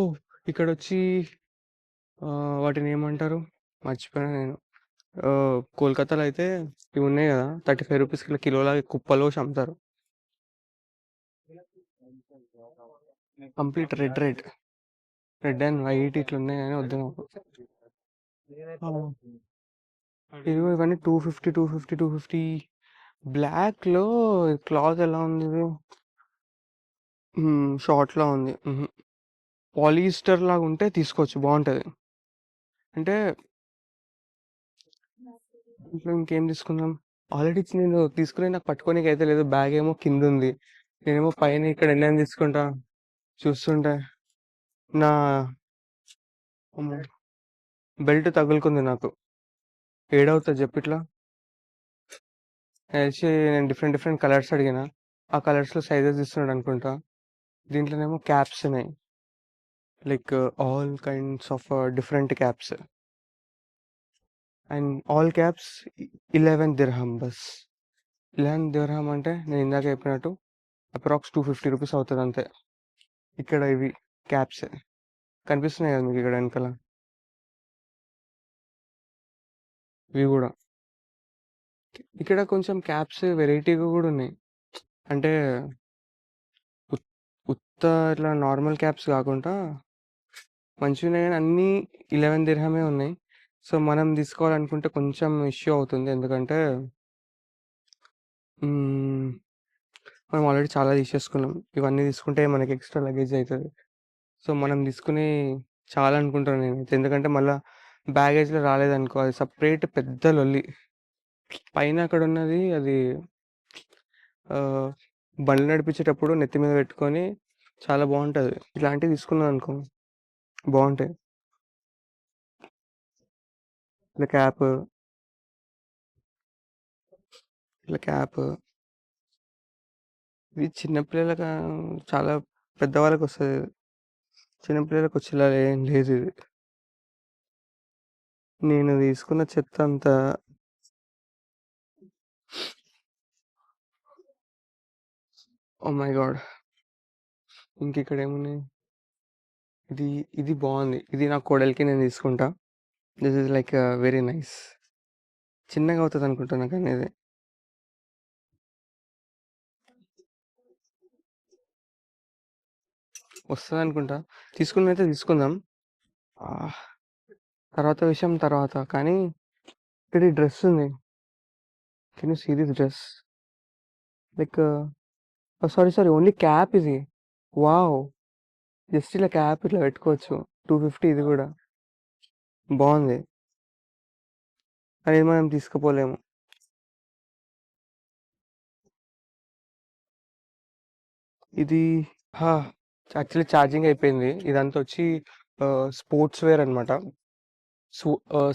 ఇక్కడ వచ్చి వాటిని ఏమంటారు మర్చిపోయాను నేను. కోల్కతాలో అయితే ఇవి ఉన్నాయి కదా, 35 రూపీస్ కిలోల కుప్పలో అమ్ముతారు. కంప్లీట్ రెడ్ అండ్ వైట్ ఇట్లా ఉన్నాయి కానీ వద్దు నాకు. ఇదిగో ఇవన్నీ 250. బ్లాక్ లో క్లాత్ ఎలా ఉంది ఇది? షార్ట్ లా ఉంది. పాలిస్టర్ లాగా ఉంటే తీసుకోవచ్చు, బాగుంటది. అంటే ఇంట్లో ఇంకేం తీసుకుందాం? ఆల్రెడీ నేను తీసుకుని నాకు పట్టుకోనికి అయితే లేదు. బ్యాగ్ ఏమో కింద ఉంది, నేనేమో పైన ఇక్కడ ఎన్నైనా తీసుకుంటా. చూస్తుంటే నా బెల్ట్ తగులుకుంది నాకు. ఏడవుతుంది చెప్పు ఇట్లా. నేను డిఫరెంట్ కలర్స్ అడిగిన, ఆ కలర్స్ లో సైజెస్ ఇస్తున్నాడు అనుకుంటా. దీంట్లోనేమో క్యాప్స్ ఉన్నాయి, like all kinds of different caps. And all caps 11 దిర్హం bus. 11 దిర్హం అంటే నేను ఇందాక చెప్పినట్టు అప్రాక్స్ 250 రూపీస్ అవుతుంది అంతే. ఇక్కడ ఇవి క్యాప్స్ కనిపిస్తున్నాయి కదా మీకు ఇక్కడ వెనకాల, ఇవి కూడా. ఇక్కడ కొంచెం క్యాప్స్ వెరైటీగా కూడా ఉన్నాయి. అంటే ఉత్త ఇట్లా నార్మల్ క్యాప్స్ కాకుండా మంచిగా ఉన్నాయి, కానీ అన్నీ 11 దిర్హమే ఉన్నాయి. సో మనం తీసుకోవాలనుకుంటే కొంచెం ఇష్యూ అవుతుంది, ఎందుకంటే మనం ఆల్రెడీ చాలా తీసేసుకున్నాం. ఇవన్నీ తీసుకుంటే మనకి ఎక్స్ట్రా లగేజ్ అవుతుంది. సో మనం తీసుకుని చాలా అనుకుంటాను నేనైతే, ఎందుకంటే మళ్ళీ బ్యాగేజ్లో రాలేదనుకో అది సపరేట్ పెద్ద లొల్లి. పైన అక్కడ ఉన్నది అది బండ్లు నడిపించేటప్పుడు నెత్తి మీద పెట్టుకొని చాలా బాగుంటుంది. ఇట్లాంటివి తీసుకున్నాను అనుకో బాగుంటాయి. ఇట్లా క్యాప్ ఇది చిన్నపిల్లలకి చాలా పెద్దవాళ్ళకి వస్తుంది, చిన్నపిల్లలకు వచ్చేలా ఏం లేదు ఇది. నేను తీసుకున్న చెత్త అంతా ఓ మై గాడ్. ఇంక ఇక్కడ ఏమున్నాయి? ఇది బాగుంది, ఇది నా కోడలికి నేను తీసుకుంటా. This is like very nice. చిన్నగా అవుతుంది అనుకుంటున్నా కానీ ఇది వస్తుంది అనుకుంటా. తీసుకున్నైతే తీసుకుందాం, తర్వాత విషయం తర్వాత. కానీ ఇక్కడ ఈ డ్రెస్ ఉంది, can you see this dress? Like sorry only cap ఇది. వావ్, జస్ట్ ఇలా క్యాప్ ఇట్లా పెట్టుకోవచ్చు. 250 ఇది కూడా బాగుంది, కానీ మనం తీసుకుపోలేము. ఇది యాక్చువల్లీ ఛార్జింగ్ అయిపోయింది. ఇదంతా వచ్చి స్పోర్ట్స్ వేర్ అనమాట.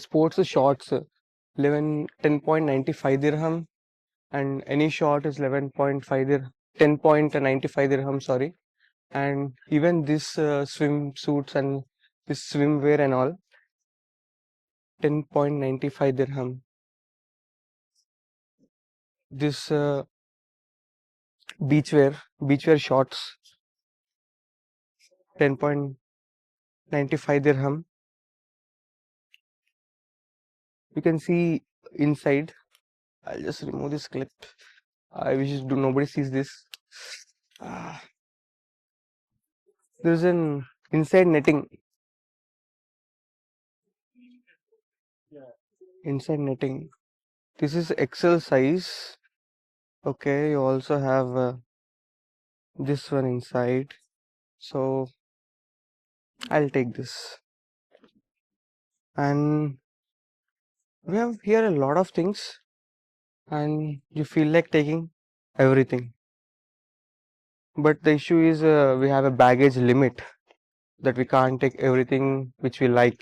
Sports shorts 10.95 dirham, and any short is 10.95 dirham, sorry. And even this swimsuits and this swimwear and all 10.95 dirham. This beachwear shorts 10.95 dirham. You can see inside. I'll just remove this clip. I wish nobody sees this. There's an inside netting. This is XL size. Okay, you also have this one inside. So I'll take this. And we have here a lot of things, and you feel like taking everything. But the issue is we have a baggage limit that we can't take everything which we like.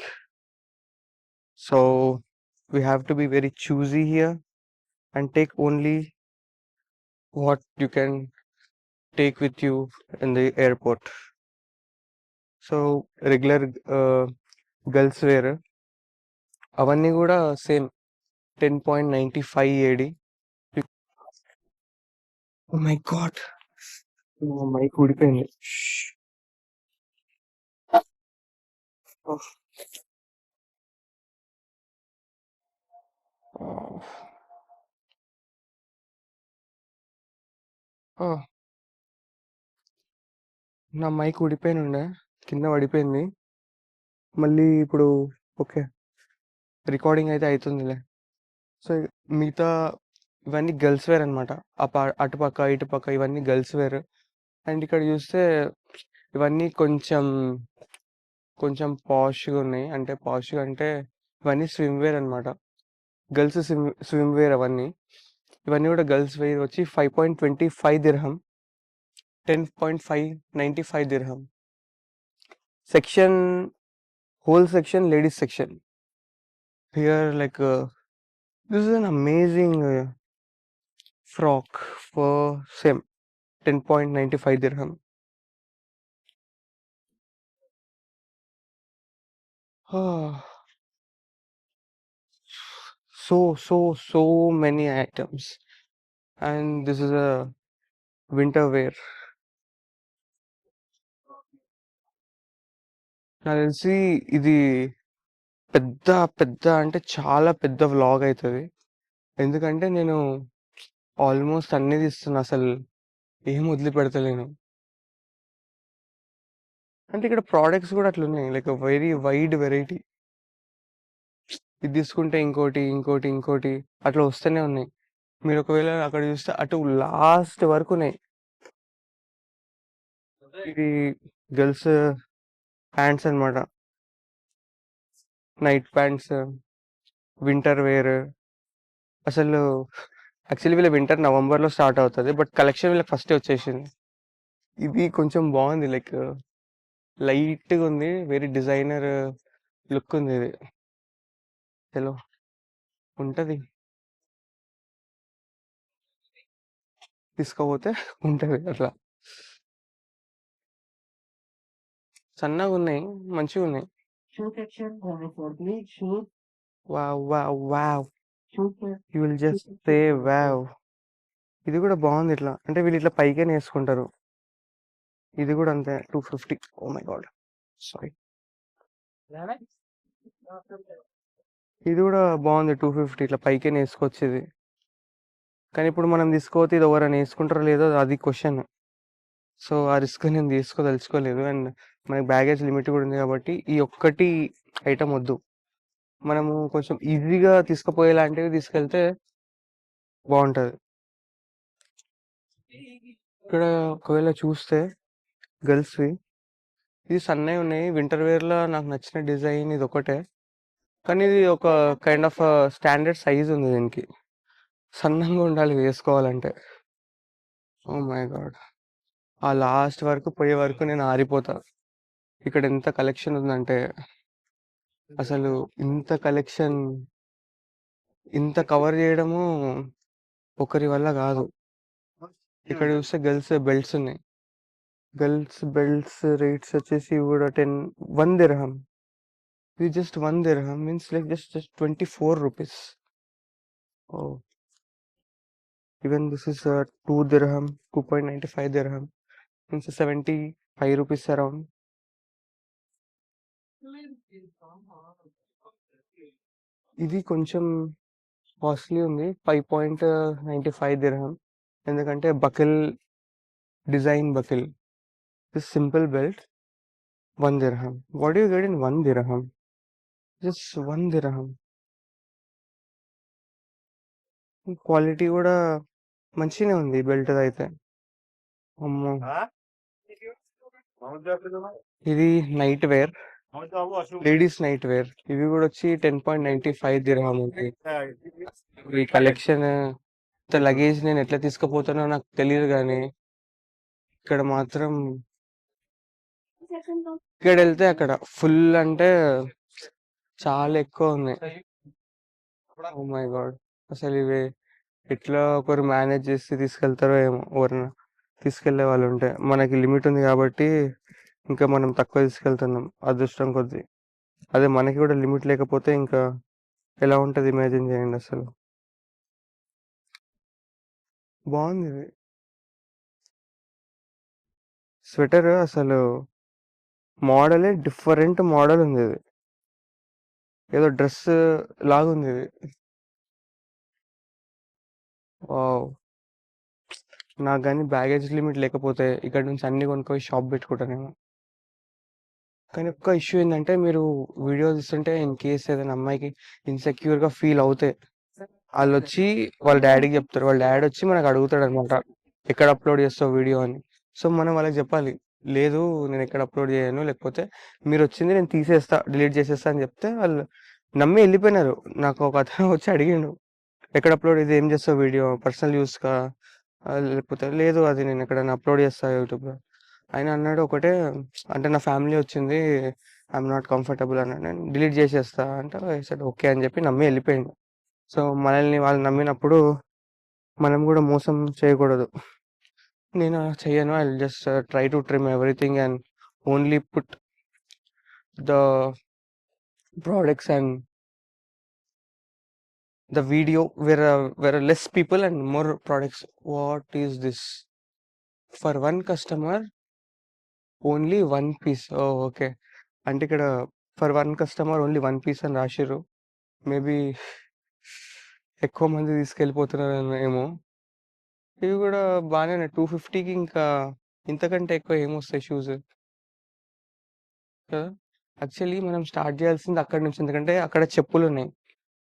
So we have to be very choosy here and take only what you can take with you in the airport. So regular girls wear అవన్నీ కూడా same 10.95 AD. Oh my God! Mic ఊడిపోయింది. ఓహ్! ఓహ్! ఓహ్! నా మైక్ ఊడిపోయినుండే. కింద పడిపోయింది. మళ్ళీ ఇప్పుడు ఓకే. రికార్డింగ్ అయితే అయితుందిలే. సో, మిగతా ఇవన్నీ గర్ల్స్ వేర్ అనమాట. అటుపక్క, ఇటుపక్క ఇవన్నీ గర్ల్స్ వేర్. అండ్ ఇక్కడ చూస్తే ఇవన్నీ కొంచెం పాష్‌గా ఉన్నాయి. అంటే పాష్‌గా అంటే ఇవన్నీ స్విమ్ వేర్ అనమాట. గర్ల్స్ స్విమ్ వేర్ అవన్నీ. ఇవన్నీ కూడా గర్ల్స్ వేర్ వచ్చి 5.25 dirham. 10.595 dirham. Section whole section ladies section. Here like this is an amazing frock for same 10.95 dirham. So many items. And this is a winter wear. నాకు తెలిసి ఇది పెద్ద పెద్ద అంటే చాలా పెద్ద వ్లాగ్ అవుతుంది. ఎందుకంటే నేను ఆల్మోస్ట్ అన్ని తీస్తున్నా, అసలు ఏం వదిలిపెడతలేను. అంటే ఇక్కడ ప్రోడక్ట్స్ కూడా అట్లున్నాయి, లైక్ వెరీ వైడ్ వెరైటీ. ఇది తీసుకుంటే ఇంకోటి అట్లా వస్తూనే ఉన్నాయి. మీరు ఒకవేళ అక్కడ చూస్తే అటు లాస్ట్ వరకు ఉన్నాయి. ఇది గర్ల్స్ ప్యాంట్స్ అన్నమాట. Night pants, winter wear. అసలు యాక్చువల్లీ వీళ్ళ వింటర్ నవంబర్లో స్టార్ట్ అవుతుంది, బట్ కలెక్షన్ వీళ్ళకి ఫస్టే వచ్చేసింది. ఇది కొంచెం బాగుంది, లైక్ లైట్గా ఉంది, వెరీ డిజైనర్ లుక్ ఉంది. ఇది చలో ఉంటుంది, తీసుకోపోతే ఉంటుంది అట్లా. సన్నగా ఉన్నాయి, మంచిగా ఉన్నాయి. Wow wow wow, you will just say wow. ఇది కూడా బాగుంది ఇట్లా, అంటే వీళ్ళు ఇట్లా పైకే వేసుకుంటారు. ఇది కూడా అంతే 250. Oh my God, sorry. ఇది కూడా బాగుంది 250, ఇట్లా పైకే వేసుకొచ్చేది. కానీ ఇప్పుడు మనం తీసుకోతే ఇది ఎవరైనా వేసుకుంటారో లేదో అది క్వశ్చన్. సో ఆ రిస్క్ నేను తీసుకోదలుచుకోలేదు. అండ్ మనకి బ్యాగేజ్ లిమిట్ కూడా ఉంది కాబట్టి ఈ ఒక్కటి ఐటమ్ వద్దు. మనము కొంచెం ఈజీగా తీసుకుపోయేలాంటివి తీసుకెళ్తే బాగుంటుంది. ఇక్కడ ఒకవేళ చూస్తే గర్ల్స్వి ఇది సన్నవి ఉన్నాయి. వింటర్ వేర్లో నాకు నచ్చిన డిజైన్ ఇది ఒకటే, కానీ ఇది ఒక కైండ్ ఆఫ్ స్టాండర్డ్ సైజ్ ఉంది దీనికి. సన్నంగా ఉండాలి వేసుకోవాలంటే. ఓ మై గాడ్, ఆ లాస్ట్ వరకు పోయే వరకు నేను ఆరిపోతా. ఇక్కడ ఎంత కలెక్షన్ ఉందంటే, అసలు ఇంత కలెక్షన్, ఇంత కవర్ చేయడము ఒకరి వల్ల కాదు. ఇక్కడ చూస్తే గర్ల్స్ బెల్ట్స్ ఉన్నాయి. గర్ల్స్ బెల్ట్స్ రేట్స్ వచ్చేసి కూడా 1 dirham. ఇది just 1 dirham means like just 24 rupees. Oh, even this is 2 dirham, 2.95 dirham means 75 rupees around. ఇది కొంచెం కాస్ట్లీ ఉంది, 5.95 dirham. ఎందుకంటే buckle design buckle. This simple belt 1 dirham. What you get in 1 dirham? Just 1 dirham. Quality కూడా మంచిగానే ఉంది బెల్ట్ అయితే. అమ్మో, ఇది night wear, ladies night wear. ఇవి కూడా వచ్చి 10.95 dirham ఉంది. ఈ కలెక్షన్ లగేజ్ నేను ఎట్లా తీసుకుపోతానో నాకు తెలియదు, కానీ ఇక్కడ మాత్రం ఇక్కడ వెళ్తే అక్కడ ఫుల్ అంటే చాలా ఎక్కువ ఉన్నాయి. ఓ మై గాడ్, అసలు ఇవి ఎట్లా ఒకరు మేనేజ్ చేసి తీసుకెళ్తారో ఏమో. ఎవరైనా తీసుకెళ్లే వాళ్ళు ఉంటే, మనకి లిమిట్ ఉంది కాబట్టి ఇంకా మనం తక్కువ తీసుకెళ్తున్నాం అదృష్టం కొద్దీ. అదే మనకి కూడా లిమిట్ లేకపోతే ఇంకా ఎలా ఉంటుంది ఇమాజిన్ చేయండి. అసలు బాగుంది ఇది. స్వెటర్ అసలు మోడలే డిఫరెంట్ మోడల్ ఉంది ఇది. ఏదో డ్రెస్ లాగుంది ఇది. వావ్! నాకు గాని బ్యాగేజ్ లిమిట్ లేకపోతే ఇక్కడి నుంచి అన్ని కొనుక్కొని షాప్ పెట్టుకుంటానేమో. కానీ ఒక్క ఇష్యూ ఏందంటే మీరు వీడియో తీస్తుంటే ఇన్ కేస్ ఏదైనా అమ్మాయికి ఇన్‌సెక్యూర్‌గా ఫీల్ అవుతే ఆళ్ళొచ్చి వాళ్ళ డ్యాడీకి చెప్తారు. వాళ్ళ డ్యాడీ వచ్చి మనకు అడుగుతాడనమాట. ఎక్కడ అప్‌లోడ్ చేస్తావు వీడియో అని. సో, మనం వాళ్ళకి చెప్పాలి. లేదు నేను ఎక్కడ అప్‌లోడ్ చేయను. లేకపోతే మీరొచ్చింది నేను తీసేస్తా, డిలీట్ చేసేస్తా అని చెప్తే వాళ్ళు నమ్మి ఎళ్ళిపోయినారు. నాకు ఒక అతను వచ్చి అడిగిండు. ఎక్కడ అప్‌లోడ్ ఇది ఏం చేస్తావు వీడియో పర్సనల్ యూజ్‌కా? లేకపోతే లేదు అది నేను ఎక్కడైనా అప్‌లోడ్ చేస్తా యూట్యూబ్‌లో. ఆయన అన్నాడు ఒకటే అంటే నా ఫ్యామిలీ వచ్చింది. ఐయామ్ నాట్ కంఫర్టబుల్ అన్నాడు. నేను డిలీట్ చేసేస్తా అంటే ఐ సెడ్ ఓకే అని చెప్పి నమ్మి ఎళ్ళిపోయిండు. సో, మనల్ని వాళ్ళు నమ్మినప్పుడు మనం గూడా మోసం చేయకూడదు. నేను అలా చెయ్యను. I will just try to trim everything and only put the products and the video where less people and more products. What is this? For one customer only one piece. Oh! Okay. అంటే ఇక్కడ for one customer only one piece అని రాశిర్రు. మేబీ ఎక్కువ మంది తీసుకెళ్ళిపోతున్నారేమో ఏమో. ఇవి గూడా బానే ఉన్నాయి. 250కి ఇంకా ఇంతకంటే ఎక్కువ ఏమొస్తాయి షూస్ కదా! యాక్చువల్లీ మనం స్టార్ట్ చేయాల్సింది అక్కడి నుంచి. ఎందుకంటే అక్కడ చెప్పులున్నాయి.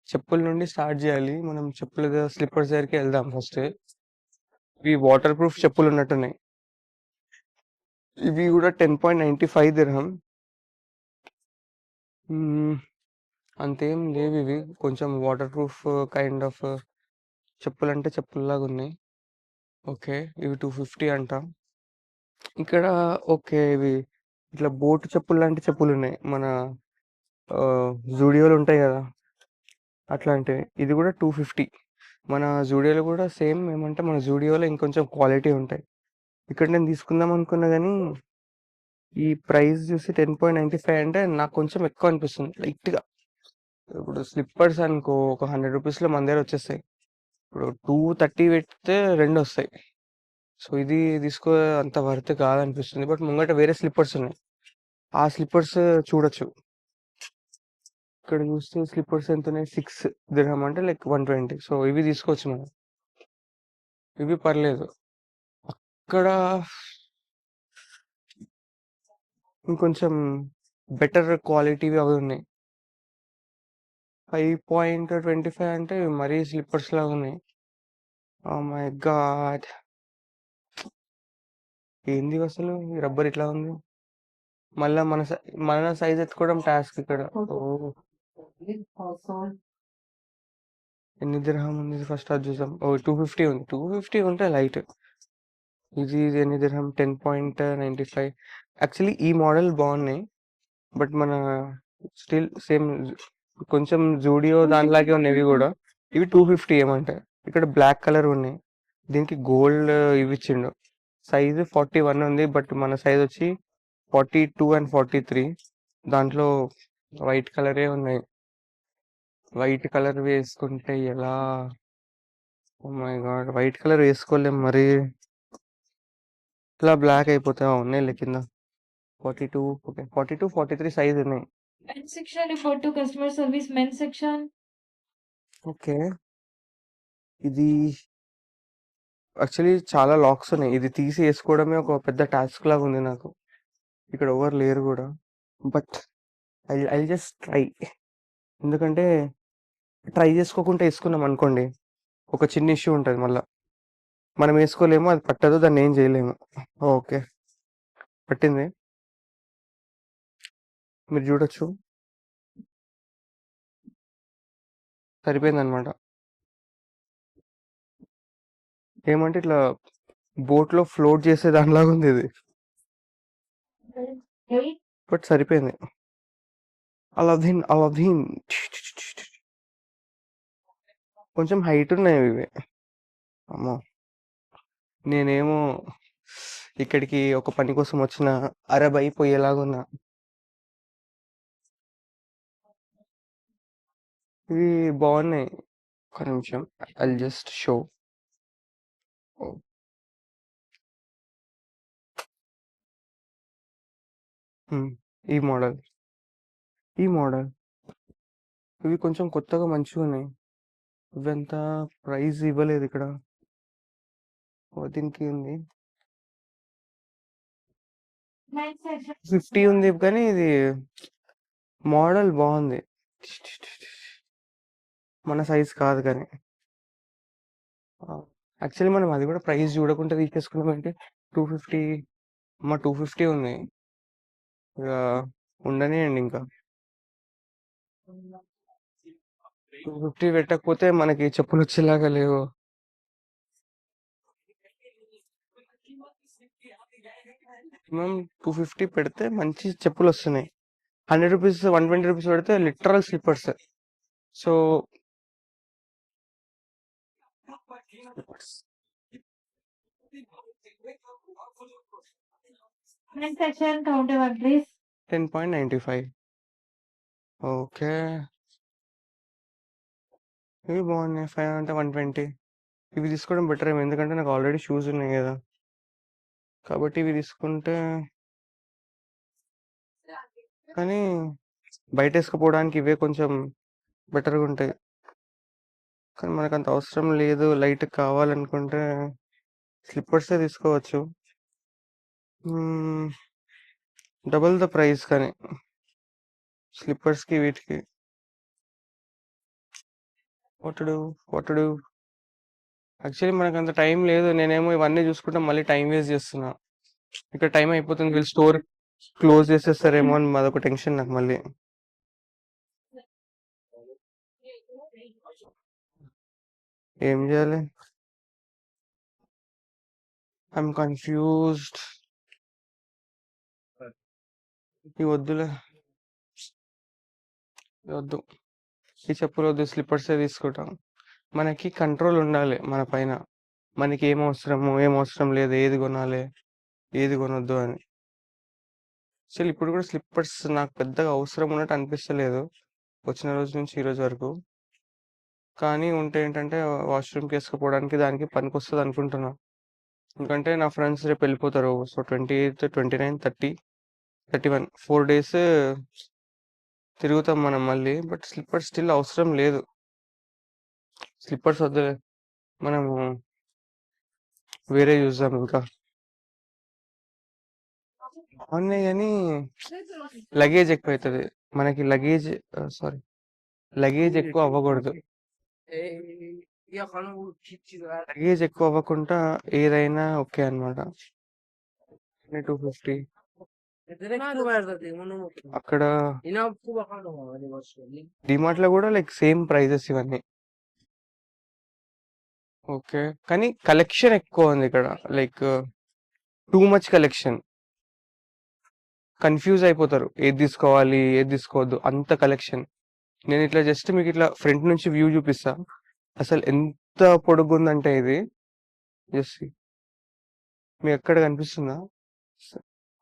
చెప్పుల నుండి స్టార్ట్ జేయాలి. మనం చెప్పుల స్లిప్పర్స్ దగ్గరికే ఎళ్దాం ఫస్ట్. ఇవి వాటర్ ప్రూఫ్ చెప్పులున్నట్టున్నాయి. ఇవి గూడా 10.95 దిర్హం. హ్మ్. అంతేం లేవివి. కొంచెం వాటర్ ప్రూఫ్ కైండ్ ఆఫ్ చెప్పులంటే చెప్పుల్లాగున్నాయి. ఓకే. ఇవి 250 అంట. ఇక్కడ ఓకే. ఇవి ఇట్లా బోట్ చెప్పుల్లాంటి చెప్పులున్నాయి. మన జూడియోలో ఉంటాయి గదా! అట్లాంటివి. ఇది గూడా 250. మన జూడియోలో గూడా సేమ్ ఏమంటే మన జూడియోలో ఇంకొంచెం క్వాలిటీ ఉంటాయి. ఇక్కడ నేను తీసుకుందాం అనుకున్నా గానీ, ఈ ప్రైస్ చూసి 10.95 అంటే నాకు కొంచెం ఎక్కువ అనిపిస్తుంది లైట్‌గా. ఇప్పుడు స్లిప్పర్స్ అనుకో ఒక 100 రూపీస్‌లో మన దగ్గర వచ్చేస్తాయి. ఇప్పుడు 230 పెడితే రెండొస్తాయి. సో, ఇది తీసుకో అంత వర్త్ కాదనిపిస్తుంది. బట్ ముంగట వేరే స్లిప్పర్స్ ఉన్నాయి. ఆ స్లిప్పర్స్ చూడొచ్చు. ఇక్కడ చూస్తే స్లిప్పర్స్ ఎంతున్నాయి 6 దిర్హం అంటే లైక్ 120. సో, ఇవి తీసుకోవచ్చు మనం. ఇవి పర్లేదు. అక్కడ ఇంకొంచెం బెటర్ క్వాలిటీవి అవి ఉన్నాయి. 5.25 అంటే మరీ స్లిప్పర్స్ లాగున్నాయి. Oh my God! ఏందివసలు ఈ రబ్బర్ ఇట్లా ఉంది? మళ్ళా మన సైజ్ ఎత్తుకోవడం టాస్క్ ఇక్కడ. ఓహ్! ఎన్ని దిర్హాం ఉంది ఇది ఫస్ట్ అది చూద్దాం. ఓహ్! 250 ఉంది. 250 ఉంటే లైట్. ఇది ఎన్ని దిర్హం 10.95 యాక్చువల్లీ ఈ మోడల్ బాగున్నాయి. బట్ మన స్టిల్ సేమ్ కొంచెం జూడియో దానిలాగే ఉన్నాయి ఇవి గూడా. ఇవి 250 ఏమంటే. ఇక్కడ బ్లాక్ కలర్ ఉన్నాయి. దీనికి గోల్డ్ ఇవి ఇచ్చిండు. సైజ్ 41 ఉంది. బట్ మన సైజ్ వచ్చి 42 అండ్ 43. దాంట్లో వైట్ కలరే ఉన్నాయి. వైట్ కలర్ వేసుకుంటే ఎలా? Oh my God! White colour వేసుకోలేం మరి. ఇట్లా బ్లాక్ అయిపోతాయి. ఉన్నాయిలే కింద. 42 ఓకే. 42, 43 సైజ్ ఉన్నాయి. Men's section report to customer service men's section. Okay. ఇది యాక్చువల్లీ చాలా లాక్స్ ఉన్నాయి. ఇది తీసి ఏసుకోవడమే ఒక పెద్ద టాస్క్ లాగా ఉంది నాకు. ఇక్కడ ఎవరు లేరు గూడా. But I'll just try. ఎందుకంటే ట్రై చేసుకోకుండా ఏసుకున్నాం అనుకోండి. ఒక చిన్న ఇష్యూ ఉంటది మళ్ళా. మనం ఏసుకోలేము. అది పట్టదు. దాన్ని ఏం చేయలేము. ఓకే. పట్టింది. మీరు చూడొచ్చు. సరిపోయిందనమాట. ఏమంటే ఇట్లా బోట్‌లో ఫ్లోట్ చేసే దానిలాగా ఉంది ఇది. బట్ సరిపోయింది. అలాద్దీన్, అలాద్దీన్. కొంచెం హైట్ ఉన్నాయి ఇవి. అమ్మో! నేనేమో ఇక్కడికి ఒక పని కోసం వచ్చిన అరబ్ అయిపోయేలాగున్నా. ఇవి బాగున్నాయి. ఒక్క నిమిషం. I'll just show. ఓహ్! ఈ మోడల్. ఈ మోడల్. ఇవి కొంచెం కొత్తగా మంచిగున్నాయి. ఇవంత ప్రైస్ ఇవ్వలేదు ఇక్కడ. దీనికి ఉంది. Men's section. 50 ఉంది కానీ ఇది మోడల్ బాగుంది. మన సైజ్ కాదు కానీ. యాక్చువల్లీ మనం అది కూడా ప్రైస్ చూడకుండా తీసేసుకున్నామంటే 250 250 ఉంది. ఇక ఉండనియండి ఇంకా. 250 పెట్టకపోతే మనకి చెప్పులు వచ్చేలాగా లేవు. మినిమం 250 పెడితే మంచి చెప్పులు వస్తున్నాయి. 100 రూపీస్ 120 రూపీస్ పెడితే literal slippers. So Men's section, counter one, please. 10.95. Okay. ఇవి బాగున్నాయి. 5 అంటే 120. ఇవి తీసుకోవడం బెటర్ ఏమో, ఎందుకంటే నాకు ఆల్రెడీ షూస్ ఉన్నాయి కదా. కాబట్టి ఇవి తీసుకుంటే, కానీ బయట వేసుకుపోవడానికి ఇవే కొంచెం బెటర్గా ఉంటాయి. కానీ మనకు అంత అవసరం లేదు, లైట్ కావాలనుకుంటే స్లిప్పర్సే తీసుకోవచ్చు. డబుల్ ద ప్రైస్ కానీ స్లిప్పర్స్కి వీటికి. వాట్ డు యాక్చువల్లీ మనకు అంత టైం లేదు. నేనేమో ఇవన్నీ చూసుకుంటే మళ్ళీ టైం వేస్ట్ చేస్తున్నా. ఇక్కడ టైం అయిపోతుంది, వీళ్ళు స్టోర్ క్లోజ్ చేసేస్తారేమో అని అదొక టెన్షన్ నాకు మళ్ళీ. ఏం చేయాలి? I'm confused. ఇవి వద్దులే, వద్దు. ఈ చెప్పులు వద్దు, స్లిప్పర్సే తీసుకుంటాం. మనకి కంట్రోల్ ఉండాలి మన పైన. మనకి ఏం అవసరము, ఏం అవసరం లేదు, ఏది కొనాలి, ఏది కొనొద్దు అని. అసలు ఇప్పుడు కూడా స్లిప్పర్స్ నాకు పెద్దగా అవసరం ఉన్నట్టు అనిపిస్తలేదు వచ్చిన రోజు నుంచి ఈ రోజు వరకు. కానీ ఉంటే ఏంటంటే వాష్రూమ్కి వేసుకుపోవడానికి దానికి పనికి వస్తుంది అనుకుంటున్నా. ఎందుకంటే నా ఫ్రెండ్స్ రేపు వెళ్ళిపోతారు. సో 28, 29, 30, 31 4 days తిరుగుతాం మనం మళ్ళీ. బట్ స్లిప్పర్స్ స్టిల్ అవసరం లేదు. స్లిప్పర్స్ వద్దులే, మనము వేరే చూద్దాం. ఇంకా బాగున్నాయి కానీ లగేజ్ ఎక్కువ అవుతుంది మనకి. లగేజ్ ఎక్కువ అవ్వకూడదు. లగేజ్ ఎక్కువ అవ్వకుండా ఏదైనా ఓకే అనమాట. 250 అక్కడ డిమార్ట్ లో కూడా లైక్ సేమ్ ప్రైజెస్ ఇవన్నీ. ఓకే, కానీ కలెక్షన్ ఎక్కువ ఉంది ఇక్కడ. Like too much collection. Confuse అయిపోతారు ఏది తీసుకోవాలి ఏది తీసుకోవద్దు, అంత కలెక్షన్. నేను ఇట్లా జస్ట్ మీకు ఇట్లా ఫ్రంట్ నుంచి వ్యూ చూపిస్తా. అసలు ఎంత పొడుగుందంటే ఇది జస్ట్ మీకు ఎక్కడ కనిపిస్తుందా?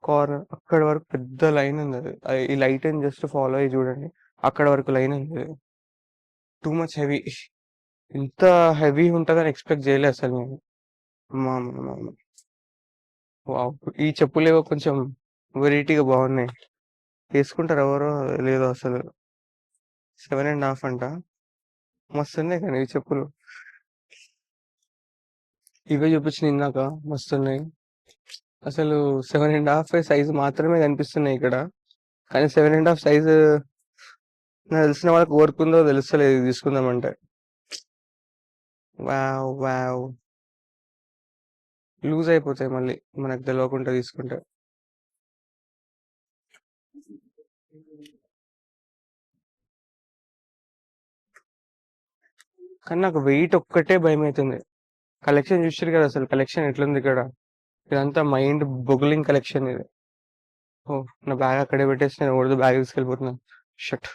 కార్నర్ అక్కడ వరకు పెద్ద లైన్ ఉంది. అది ఈ లైట్ అని జస్ట్ ఫాలో అయ్యి చూడండి, అక్కడ వరకు లైన్ ఉంది. Too much heavy. ఇంత హెవీ ఉంటుందని ఎక్స్పెక్ట్ చేయలేదు అసలు నేను. వావ్, ఈ చెప్పులేవో కొంచెం వెరైటీగా బాగున్నాయి. వేసుకుంటారు ఎవరో లేదో అసలు. 7.5 అంట. మస్తున్నాయి కానీ ఈ చెప్పులు. ఇవే చూపించిన ఇందాక, మస్తున్నాయి. అసలు 7.5 సైజు మాత్రమే కనిపిస్తున్నాయి ఇక్కడ. కానీ 7.5 సైజు నాకు తెలిసిన వాళ్ళకి కోరుకుందో తెలుస్తలేదు ఇది తీసుకుందామంటే. వావ్ వావ్, లూజ్ అయిపోతాయి మళ్ళీ మనకు తెలియకుండా తీసుకుంటే. కానీ నాకు వెయిట్ ఒక్కటే భయం అవుతుంది. కలెక్షన్ చూసారు కదా, అసలు కలెక్షన్ ఎట్లుంది ఇక్కడ. ఇదంతా మైండ్ బొగ్లింగ్ కలెక్షన్ ఇది. ఓ, నా బ్యాగ్ అక్కడే పెట్టేసి నేను ఎవరిదో బ్యాగ్ తీసుకెళ్ళిపోతున్నాను. షట్.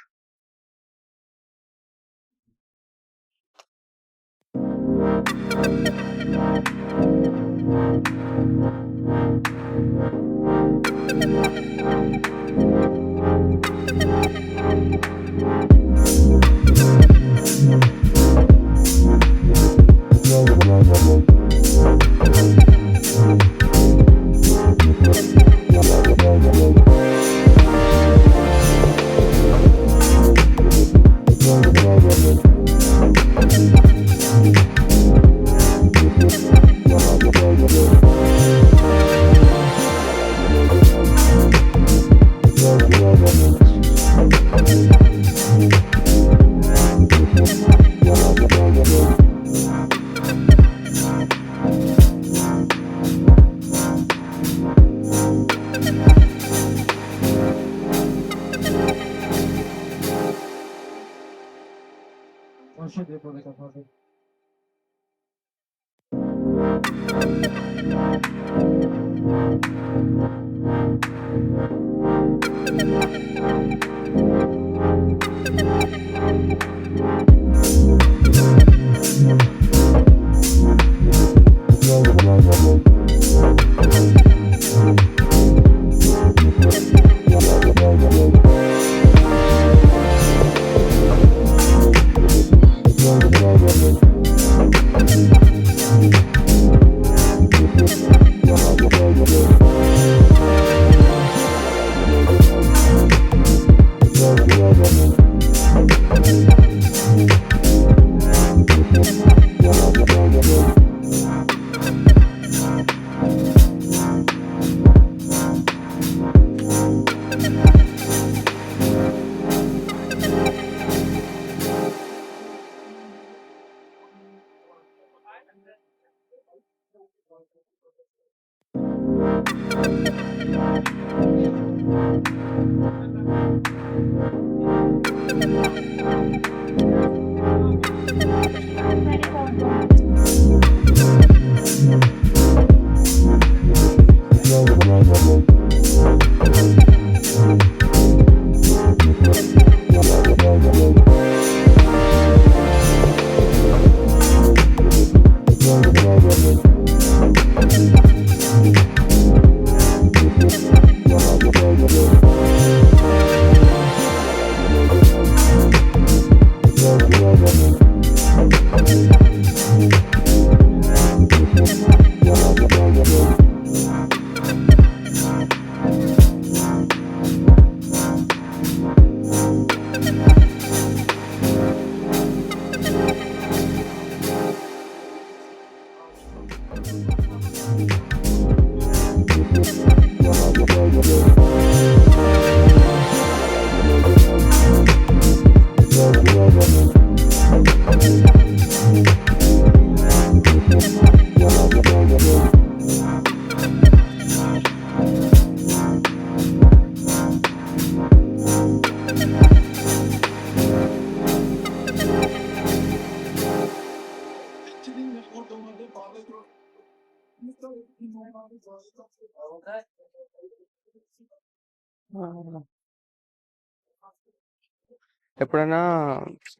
ఎప్పుడైనా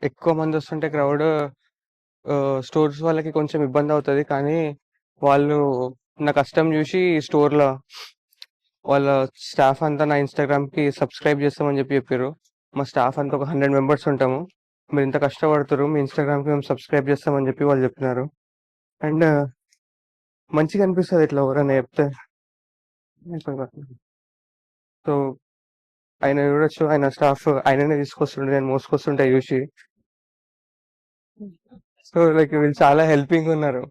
ఎక్కువ మంది వస్తుంటే క్రౌడ్ స్టోర్స్ వాళ్ళకి కొంచెం ఇబ్బంది అవుతుంది, కానీ వాళ్ళు నా కష్టం చూసి స్టోర్లో వాళ్ళ స్టాఫ్ అంతా నా ఇన్స్టాగ్రామ్కి సబ్స్క్రైబ్ చేస్తామని చెప్పారు. మా స్టాఫ్ అంతా ఒక 100 మెంబర్స్ ఉంటాము. మీరు ఇంత కష్టపడుతున్నారు, మీ ఇన్స్టాగ్రామ్కి మేము సబ్స్క్రైబ్ చేస్తామని చెప్పి వాళ్ళు చెప్పినారు. అండ్ మంచిగా అనిపిస్తుంది ఇట్లా ఎవరైనా చెప్తే. సో ఆయన చూడొచ్చు, ఆయన స్టాఫ్ ఆయననే తీసుకొస్తుండే, నేను మోసుకొస్తుంటే చూసి. సో లైక్ వీళ్ళు చాలా హెల్పింగ్ ఉన్నారు,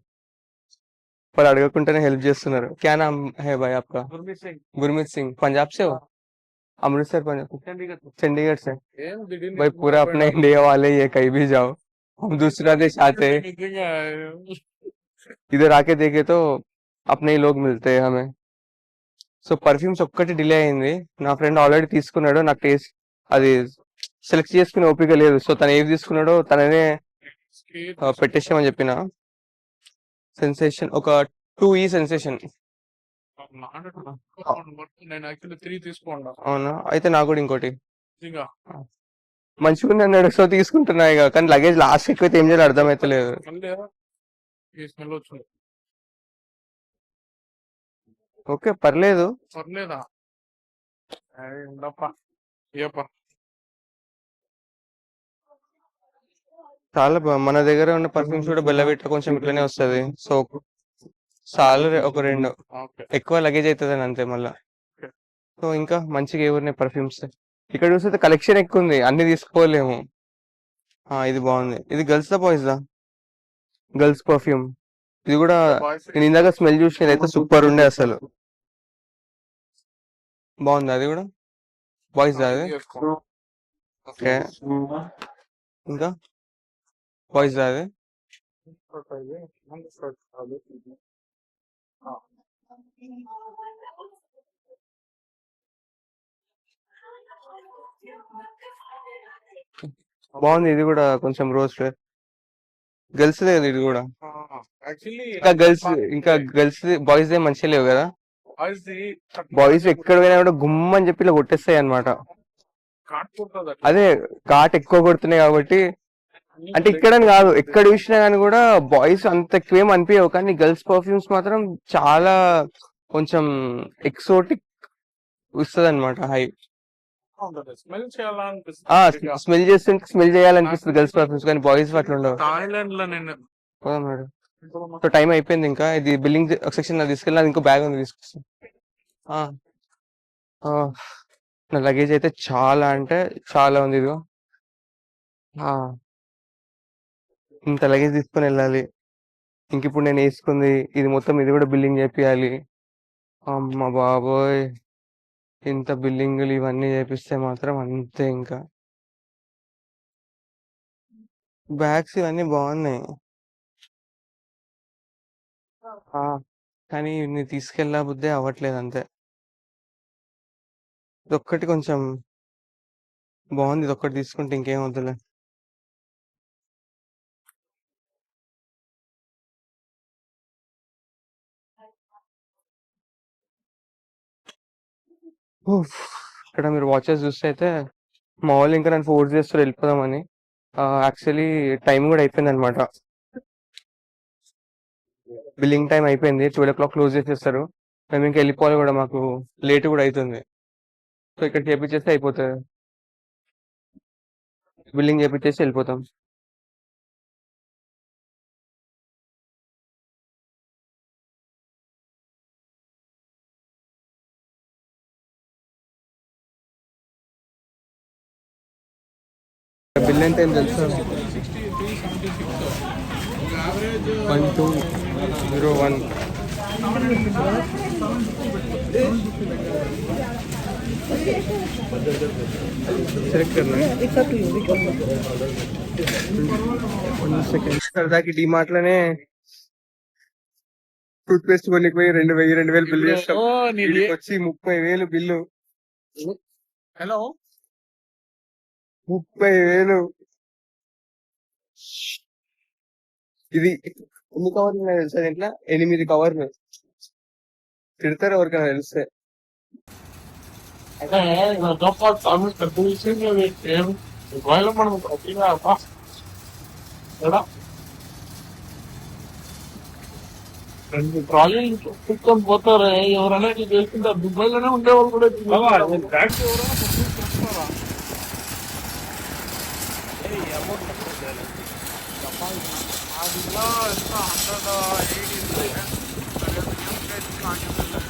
వాళ్ళు అడగకుండానే హెల్ప్ చేస్తున్నారు. క్యా నామ్ హై భాయ్ ఆప్కా? गुरमीत सिंह गुरमीत सिंह. पंजाब से हो? अमृतसर पंजाब? चंडीगढ़ चंडीगढ़ से? ఏం దిఢీర్ని भाई पूरा अपना इंडिया वाले ही है, कहीं भी जाओ. हम दूसरा देश आते हैं, నిజంగా इधर आके देखे तो अपने ही लोग मिलते हैं हमें. సో పర్ఫ్యూమ్స్ ఒక్కటి డిలే అయింది. నా ఫ్రెండ్ ఆల్రెడీ తీసుకున్నాడు, నాకు టేస్ట్ అది సెలెక్ట్ చేసుకునే ఓపిక లేదు. సో తను ఏవి తీసుకున్నాడో తననే పెట్టేసామని చెప్పిన. సెన్సేషన్ ఒక 2E సెన్సేషన్. నేను యాక్చువల్లీ 3 తీసుకోండా అవునా? అయితే నాకు కూడా ఇంకోటి నిజంగా మంచిగా ఉంది అన్నాడు, సో తీసుకుంటున్నా ఇక. కానీ లగేజ్ లాస్ట్ ఎక్కువైతే ఏం చేయాలో అర్థమైతలేదు. మళ్ళీ ఈ స్మెల్ వచ్చింది. ఓకే పర్లేదు. పర్లేదా ఉండప్ప ఏప్ప చాలా మన దగ్గర ఉన్న పర్ఫ్యూమ్స్ కూడా బెల్లవిట్ట కొంచెం ఇట్లనే వస్తుంది. సో చాలు ఒక 2 ఓకే ఎక్కువ లగేజ్ అవుతుంది అని అంతే మళ్ళా. సో ఇంకా మంచిగా ఎవరినాయి పర్ఫ్యూమ్స్. ఇక్కడ చూస్తే కలెక్షన్ ఎక్కువ ఉంది, అన్ని తీసుకోలేము. ఇది బాగుంది. ఇది గర్ల్స్ దా బాయ్స్ దా? Girls perfume. ఇది కూడా నేను ఇందాక స్మెల్ చూసి అయితే సూపర్ ఉండే అసలు. బాగుంది అది కూడా. బాయ్స్ దా అది? ఓకే. ఇంకా బాయ్స్ దా అది? బాగుంది ఇది కూడా కొంచెం రోజ్ ఫ్లేవర్. గర్ల్స్ లేదు ఇది కూడా. యాక్చువల్లీ ఇంకా గర్ల్స్ బాయ్స్ మంచిగా లేవు కదా. బాయ్స్ ఎక్కడ పోయినా కూడా గుమ్మని చెప్పి ఇలా కొట్టేస్తాయి అన్నమాట. అదే ఘాట్ ఎక్కువ కొడుతున్నాయి కాబట్టి. అంటే ఇక్కడని కాదు, ఎక్కడ చూసినా కానీ కూడా బాయ్స్ అంత ఎక్కువేం అనిపించవు, కానీ గర్ల్స్ పర్ఫ్యూమ్స్ మాత్రం చాలా కొంచెం ఎక్సోటిక్ ఇస్తుంది అనమాట. హై స్మెల్ చేయాలనిపిస్తుంది. స్మెల్ చేస్తుంటే స్మెల్ చేయాలనిపిస్తుంది గర్ల్స్ పర్ఫ్యూమ్స్, కానీ బాయ్స్ అట్లా ఉండవు. థాయిలాండ్ లో నేను పోదాం మేడం. సో టైం అయిపోయింది, ఇంకా ఇది బిల్లింగ్ సెక్షన్ నాకు తీసుకెళ్ళి ఇంకో బ్యాగ్ ఉంది తీసుకొస్తాను. నా లగేజ్ అయితే చాలా అంటే చాలా ఉంది. ఇదిగో ఇంత లగేజ్ తీసుకొని వెళ్ళాలి. ఇంక ఇప్పుడు నేను వేసుకుంది ఇది మొత్తం, ఇది కూడా బిల్లింగ్ చేపియాలి. అమ్మ బాబోయ్, ఇంత బిల్లింగ్లు ఇవన్నీ చేపిస్తే మాత్రం అంతే. ఇంకా బ్యాగ్స్ ఇవన్నీ బాగున్నాయి, కానీ ఇన్ని తీసుకెళ్ళా బుద్ధే అవ్వట్లేదు అంతే. ఇదొక్కటి కొంచెం బాగుంది, ఇదొక్కటి తీసుకుంటే ఇంకేం వద్దులే. ఇక్కడ మీరు వాచెస్ చూస్తే అయితే మా వాళ్ళు ఇంకా నన్ను ఫోర్స్ చేస్తారు వెళ్ళిపోదామని. యాక్చువల్లీ టైం కూడా అయిపోయింది అనమాట. బిల్లింగ్ టైం అయిపోయింది, 12 o'clock క్లోజ్ చేసేస్తారు. మేము ఇంకా వెళ్ళిపోవాలి కూడా, మాకు లేట్ కూడా అవుతుంది. సో ఇక్కడ చేపించేస్తే అయిపోతుంది, బిల్లింగ్ చేపించేసి వెళ్ళిపోతాం. బిల్ ఎంత ఏం తెలుసా? 1201. సెలెక్ట్ करना है. సరదాకి డిమార్ట్ లోనే టూత్ పేస్ట్ కొనికి పోయి 2000 బిల్లు చేస్తాం. వీడికి వచ్చి 30,000 బిల్లు. హలో 30,000. ఇది ఎన్ని కవర్లు ఉన్నాయి తెలుసా దీంట్లో? 8 కవర్లు. తిడతారు ఎవరికైనా తెలిస్తే. రెండు ట్రాలీలు కుట్టుకొని పోతారు. ఎవరైనా ఇట్లా చేసుకుంటారు. దుబాయ్లోనే ఉండేవాళ్ళు కూడా బ్యాగ్స్ ఎవరైనా పంపిస్తారా? అది ఎంత 180